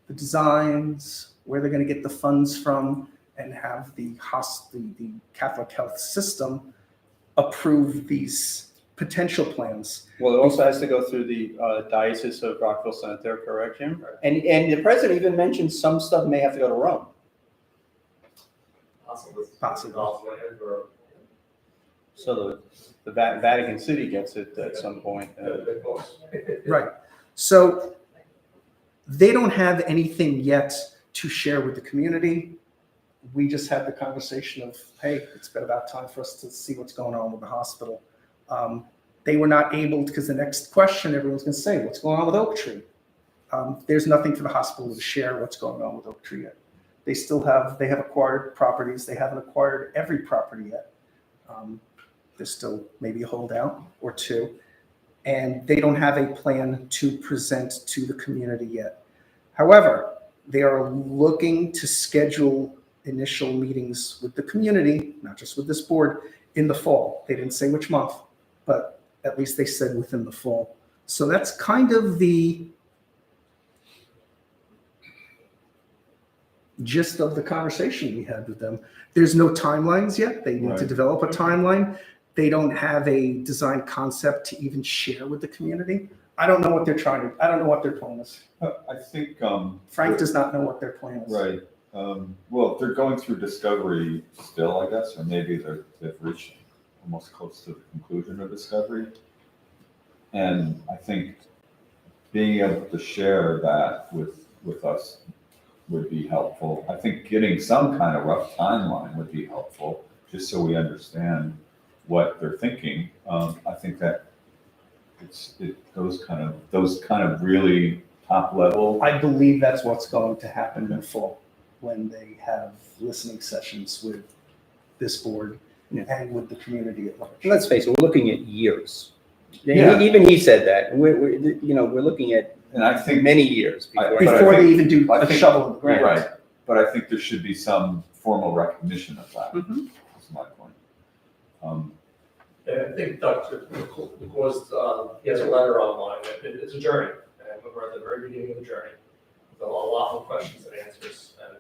the designs, where they're going to get the funds from, and have the Catholic health system approve these potential plans. Well, it also has to go through the Diocese of Rockville Center, correct, Jim? And the president even mentioned some stuff may have to go to Rome. Possibly. So the Vatican City gets it at some point. Right. So they don't have anything yet to share with the community. We just had the conversation of, hey, it's been about time for us to see what's going on with the hospital. They were not able, because the next question everyone's going to say, what's going on with Oak Tree? There's nothing for the hospital to share what's going on with Oak Tree yet. They have acquired properties. They haven't acquired every property yet. There's still maybe a holdout or two. And they don't have a plan to present to the community yet. However, they are looking to schedule initial meetings with the community, not just with this board, in the fall. They didn't say which month, but at least they said within the fall. So that's kind of the gist of the conversation we had with them. There's no timelines yet. They need to develop a timeline. They don't have a design concept to even share with the community. I don't know what they're trying to, I don't know what their plan is. I think, Frank does not know what their plan is. right, well, they're going through discovery still, I guess, or maybe they've reached almost close to the conclusion of discovery. And I think being able to share that with us would be helpful. I think getting some kind of rough timeline would be helpful, just so we understand what they're thinking. I think that those kind of really top level. I believe that's what's going to happen in the fall when they have listening sessions with this board and with the community at large. Let's face it, we're looking at years. Yeah. Even he said that. We're looking at And I think many years before. But I Before think- they even do I a think- shovel in the ground. Right, but I think there should be some formal recognition of that, Mhm. is my point. And I think Dr. because he has a letter online, it's a journey, and we're at the very beginning of the journey. With a lot more questions and answers, and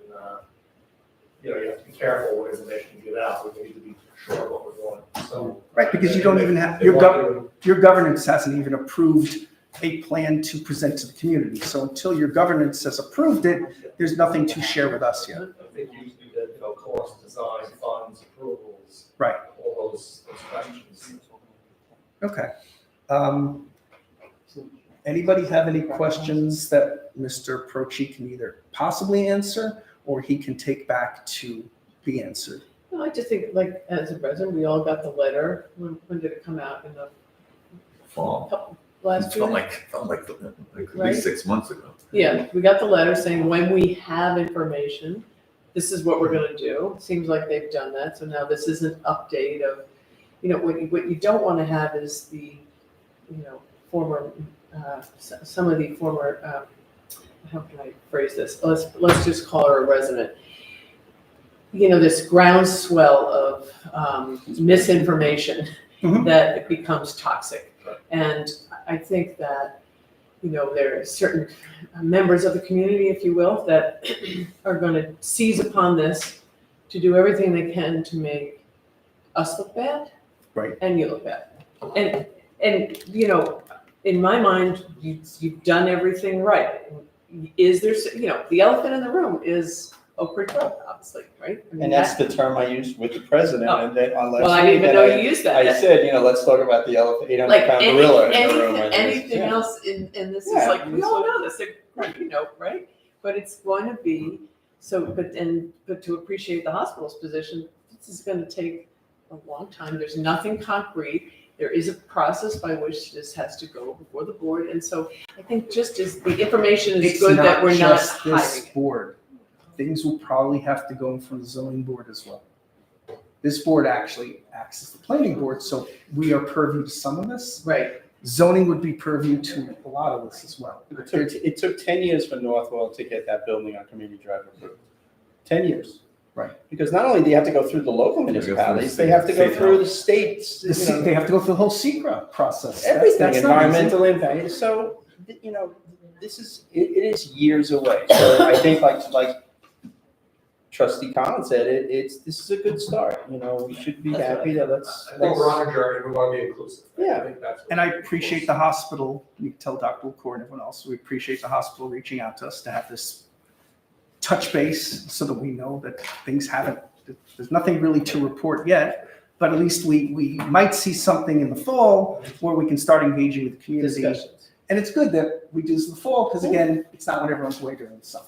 you have to be careful what information you give out. We need to be sure of what we're doing, so. Right, because you don't even have, They your want your governance hasn't even approved a plan to present to the community. So until your governance has approved it, there's nothing to share with us yet. I think you did, cost, design, funds, approvals. Right. All those questions. Okay. Anybody have any questions that Mr. Prochi can either possibly answer or he can take back to be answered? No, I just think, as a president, we all got the letter. When did it come out? In the Fall. last year? Felt like at Right? least 6 months ago. Yeah, we got the letter saying when we have information, this is what we're gonna do. Seems like they've done that, so now this is an update of, what you don't wanna have is the, former, some of the former, how can I phrase this? Let's just call her a resident. This groundswell of misinformation Mhm. that it becomes toxic. And I think that, there are certain members of the community, if you will, that are gonna seize upon this to do everything they can to make us look bad. Right. And you look bad. And, in my mind, you've done everything right. Is there, the elephant in the room is Oak Ridge Road, obviously, right? I mean, And that's the term I used with the president, Oh. and then on last Well, I didn't week, even and know you used that. I said, let's talk about the elephant, 800 Like pound gorilla in the room. anything else in this is Yeah. like, we all know this, right? But it's going to be, but to appreciate the hospital's position, this is gonna take a long time. There's nothing concrete. There is a process by which this has to go before the board. And so I think just as the information is It's good that we're not just this hiding it. board. Things will probably have to go in front of the zoning board as well. This board actually acts as the planning board, so we are purview to some of this. Right. Zoning would be purview to a lot of this as well. It took 10 years for Northwell to get that building on Community Drive approved. 10 years. Right. Because not only do you have to go through the local municipalities, they have to go through the states, They have to go through the whole secret process. everything, That's not easy. environmental impact. So, this is, it is years away. So I think like Trustee Collins said, this is a good start. We should be That's happy that I think we're on a journey, we want to be inclusive. Yeah. I think that's what- And I appreciate the hospital, you can tell Dr. LaCour and everyone else, we appreciate the hospital reaching out to us to have this touch base so that we know that things there's nothing really to report yet, but at least we might see something in the fall where we can start engaging with the community. Discussions. And it's good that we do this in the fall, because again, it's not when everyone's away during the summer,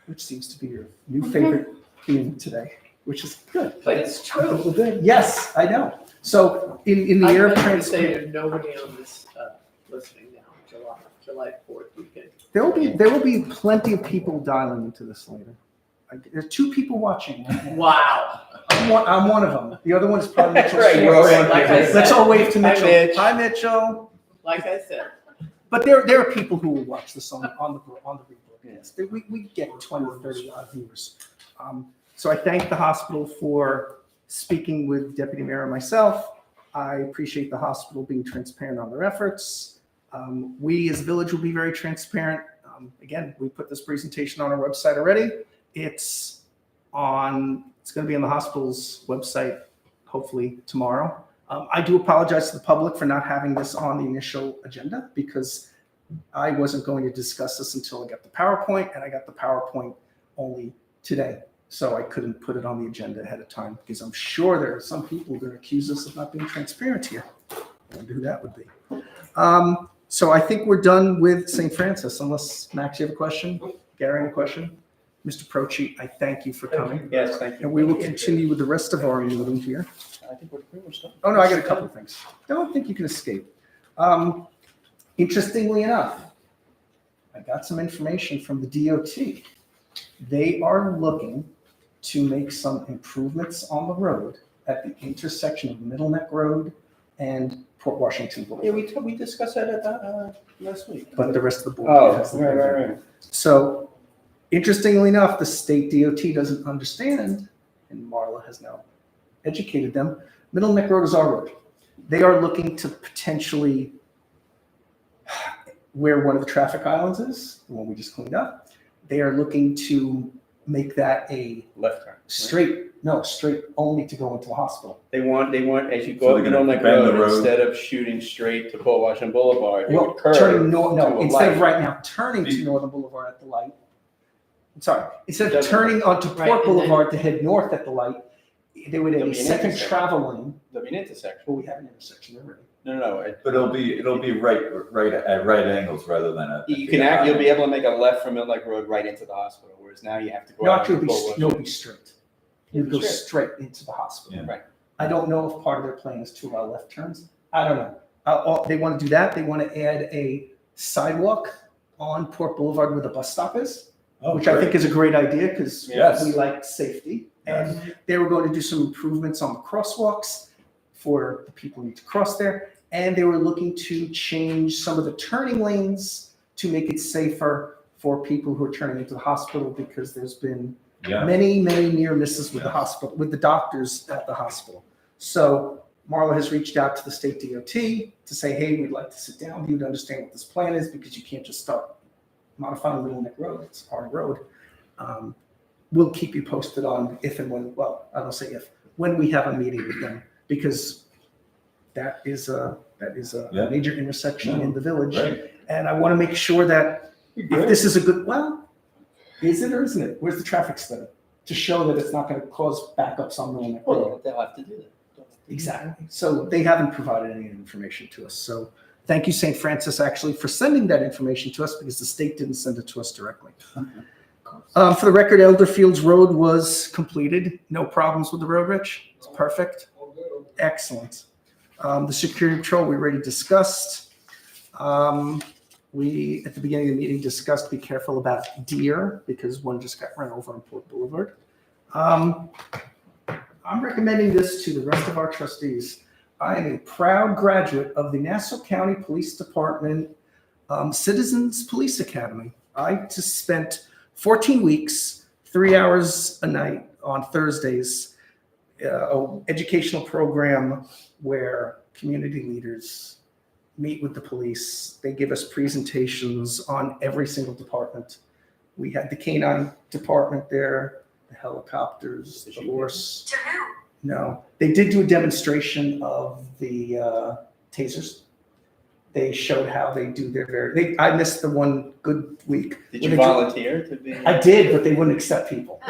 which seems to be your new favorite theme today, which is good. But it's true. Well, good. Yes, I know. So in the I air of can say transparency, there's nobody on this, listening now, July 4th weekend. there will be plenty of people dialing into this later. There's 2 people watching right now. Wow. I'm one of them. The other one is probably Mitchell. Right, you're Schwartz. all right. Like I Let's all wave to Hi, Mitchell. Mitch. Hi, Mitchell. Like I said, But there are people who will watch this on the rebroadcast. We get 20 or 30 odd viewers. So I thank the hospital for speaking with Deputy Mayor and myself. I appreciate the hospital being transparent on their efforts. We as a village will be very transparent. Again, we put this presentation on our website already. It's going to be on the hospital's website hopefully tomorrow. I do apologize to the public for not having this on the initial agenda, because I wasn't going to discuss this until I got the PowerPoint, and I got the PowerPoint only today. So I couldn't put it on the agenda ahead of time, because I'm sure there are some people who are going to accuse us of not being transparent here. I wonder who that would be. So I think we're done with St. Francis, unless, Max, you have a question? Gary, any question? Mr. Prochi, I thank you for coming. Yes, thank you. And we will continue with the rest of our meeting here. I think we're pretty much done. Oh, no, I got a couple of things. I don't think you can escape. Interestingly enough, I got some information from the DOT. They are looking to make some improvements on the road at the intersection of Middle Neck Road and Port Washington Yeah, Boulevard. we discussed that at last week. But the rest of the board. Oh, hasn't. right. So interestingly enough, the state DOT doesn't understand, and Marla has now educated them, Middle Neck Road is our road. They are looking to potentially, where one of the traffic islands is, the one we just cleaned up, they are looking to make that a Left turn. straight only to go into the hospital. They want, as you So go they're up Middle gonna Neck bend the Road, road. instead of shooting straight to Port Washington Boulevard, they Well, would curve turning to a instead of light. right now turning to Northern Boulevard at the light. Sorry, instead of Doesn't- turning onto Right, Port and then- Boulevard to head north at the light, they would have There'll a be an second intersection. travel lane. There'll be an intersection. Well, we have an intersection already. No. But it'll be right at right angles rather than at. You'll be able to make a left from Middle Neck Road right into the hospital, whereas now you have to go No, out. actually, to Port it'll be straight. You'd go Straight. straight into the hospital. Yeah. Right. I don't know if part of their plan is to allow left turns. I don't know. They want to do that. They want to add a sidewalk on Port Boulevard where the bus stop is, which I think is a great idea because Yes. we like safety. And they were going to do some improvements on the crosswalks for the people who need to cross there. And they were looking to change some of the turning lanes to make it safer for people who are turning into the hospital because there's been many near misses with the hospital, with the doctors at the hospital. So Marla has reached out to the state DOT to say, hey, we'd like to sit down with you to understand what this plan is because you can't just start modifying Little Neck Road. It's our road. We'll keep you posted on if and when, well, I don't say if, when we have a meeting with them because that is a major intersection in the village. Right. And I want to make sure that if this is a good, well, is it or isn't it? Where's the traffic study? To show that it's not going to cause backups on Little Neck Road. Well, they'll have to do that. Exactly. So they haven't provided any information to us. So thank you, St. Francis, actually, for sending that information to us because the state didn't send it to us directly. For the record, Elderfields Road was completed. No problems with the road, Rich? It's perfect. Excellent. The security patrol we already discussed. We, at the beginning of the meeting, discussed be careful about deer because one just got run over on Port Boulevard. I'm recommending this to the rest of our trustees. I am a proud graduate of the Nassau County Police Department Citizens Police Academy. I just spent 14 weeks, 3 hours a night on Thursdays, an educational program where community leaders meet with the police. They give us presentations on every single department. We had the canine department there, the helicopters, the horse. No, they did do a demonstration of the tasers. They showed how they do their I missed the one good week. Did you volunteer to be? I did, but they wouldn't accept people.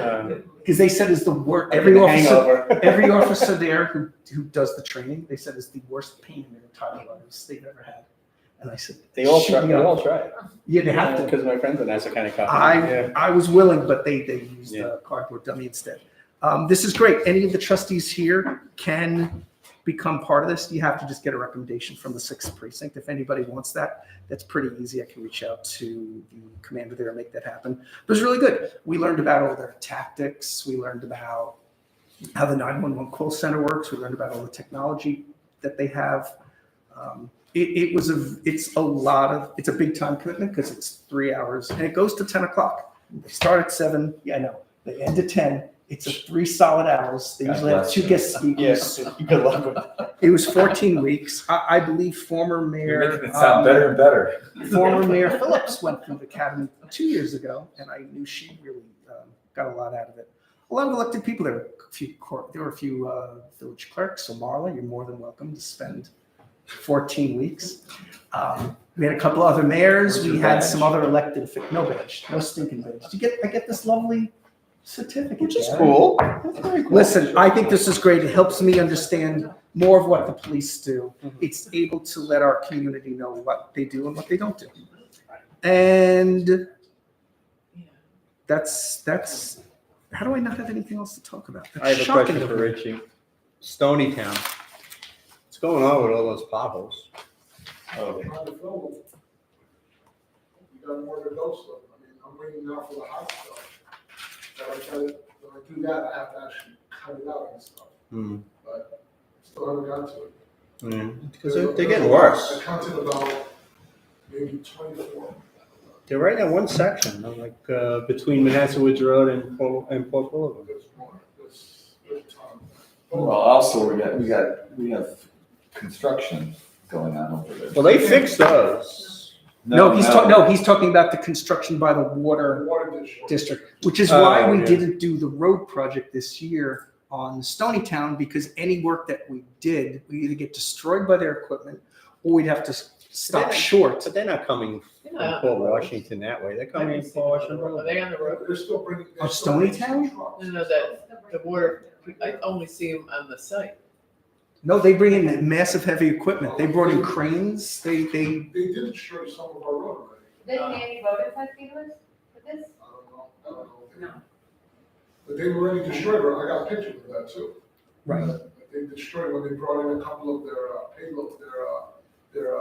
Because they said it's the worst. Every officer there who does the training, they said it's the worst pain in their entire lives they've ever had. And I said, They all "Shoot try. me They up." all try. Yeah, they have to. Because my friends are Nassau County Cops. Yeah. I was willing, but they used Yeah. the cardboard dummy instead. This is great. Any of the trustees here can become part of this. You have to just get a recommendation from the 6th precinct. If anybody wants that, that's pretty easy. I can reach out to the commander there and make that happen. It was really good. We learned about all their tactics. We learned about how the 911 call center works. We learned about all the technology that they have. It's a big time commitment because it's 3 hours and it goes to 10 o'clock. They start at 7. Yeah, I know. They end at 10. It's a 3 solid hours. They usually have 2 guest speakers. Yes. Good luck with that. It was 14 weeks. I believe former You're mayor. making it sound better and better. Former Mayor Phillips went through the academy 2 years ago, and I knew she really got a lot out of it. A lot of elected people. There were a few village clerks. So Marla, you're more than welcome to spend 14 weeks. We had a couple other mayors. We had some other elected. No badge. No stinking badge. I get this lovely certificate. Which is Gary. cool. That's very cool. Listen, I think this is great. It helps me understand more of what the police do. It's able to let our community know what they do and what they don't do. And that's. How do I not have anything else to talk about? That's I have a shocking question of for me. Richie. Stony Town. What's going on with all those potholes? Oh, You got more to go, so, I mean, I'm waiting now for the hot stuff. When I do that, I have to actually cut it out and stuff, but still haven't got to it. Because they're getting worse. I counted about maybe 24. They're right in one section, like between Manassas Woods Road and Port Boulevard. There's more, there's time. well, also we have construction going on over there. Well, they fixed those. He's talking about the construction by the water Water district, which is why we yeah. didn't do the road project this year on Stony Town, because any work that we did, we either get destroyed by their equipment or we'd have to stop short. But they're not coming from Port Washington that way. They're coming from Port Washington. Are they on the road? They're still bringing. Of Stony Town? No, the water, I only see them on the site. No, they bring in massive heavy equipment. They brought in cranes. They They did destroy some of our road already. Didn't Danny voted for this? I don't know. No. But they were already destroyed, I got pictures of that too. right. They destroyed when they brought in a couple of their their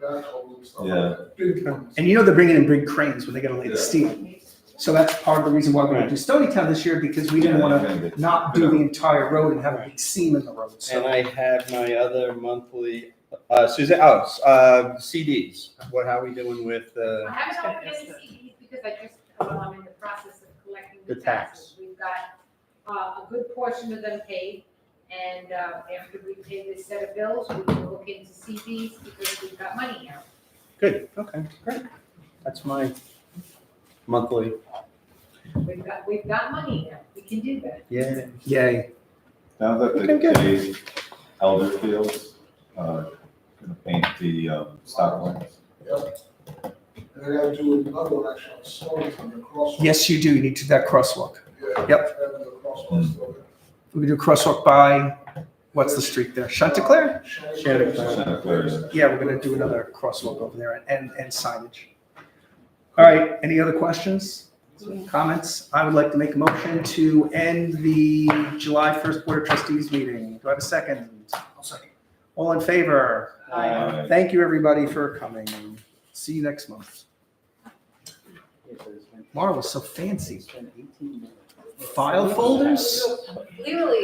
backhoes and stuff Yeah. like that, big ones. And you know they're bringing in big cranes when they gotta lay the steel. So that's part of the reason why we didn't do Stony Town this year, because we didn't wanna not do the entire road and have a big seam in the road, And so. I have my other monthly, Susan, CDs. How are we doing with, I haven't opened any CDs because I just, I'm in the process of collecting the The tax. taxes. We've got, a good portion of them paid, and, after we pay this set of bills, we can look into CDs because we've got money now. good, okay, great. That's my monthly, We've got money now, we can do that. yeah. Yay. Now that Okay, the good. Jay Elder Fields, gonna paint the stop lines. Yep. And I gotta do another one actually on Stony on the crosswalk. Yes, you do, you need to do that crosswalk. Yeah. Yep. I have the crosswalk still We can do a crosswalk by, what's the street there, Chanticleer? there. Chanticleer. Chanticleer. Yeah, we're gonna do another crosswalk over there and signage. All right, any other questions, comments? I would like to make a motion to end the July 1st Board of Trustees meeting. Do I have a second? I'll second. All in favor? Aye. Thank you, everybody, for coming. See you next month. Mara was so fancy. File folders? Clearly,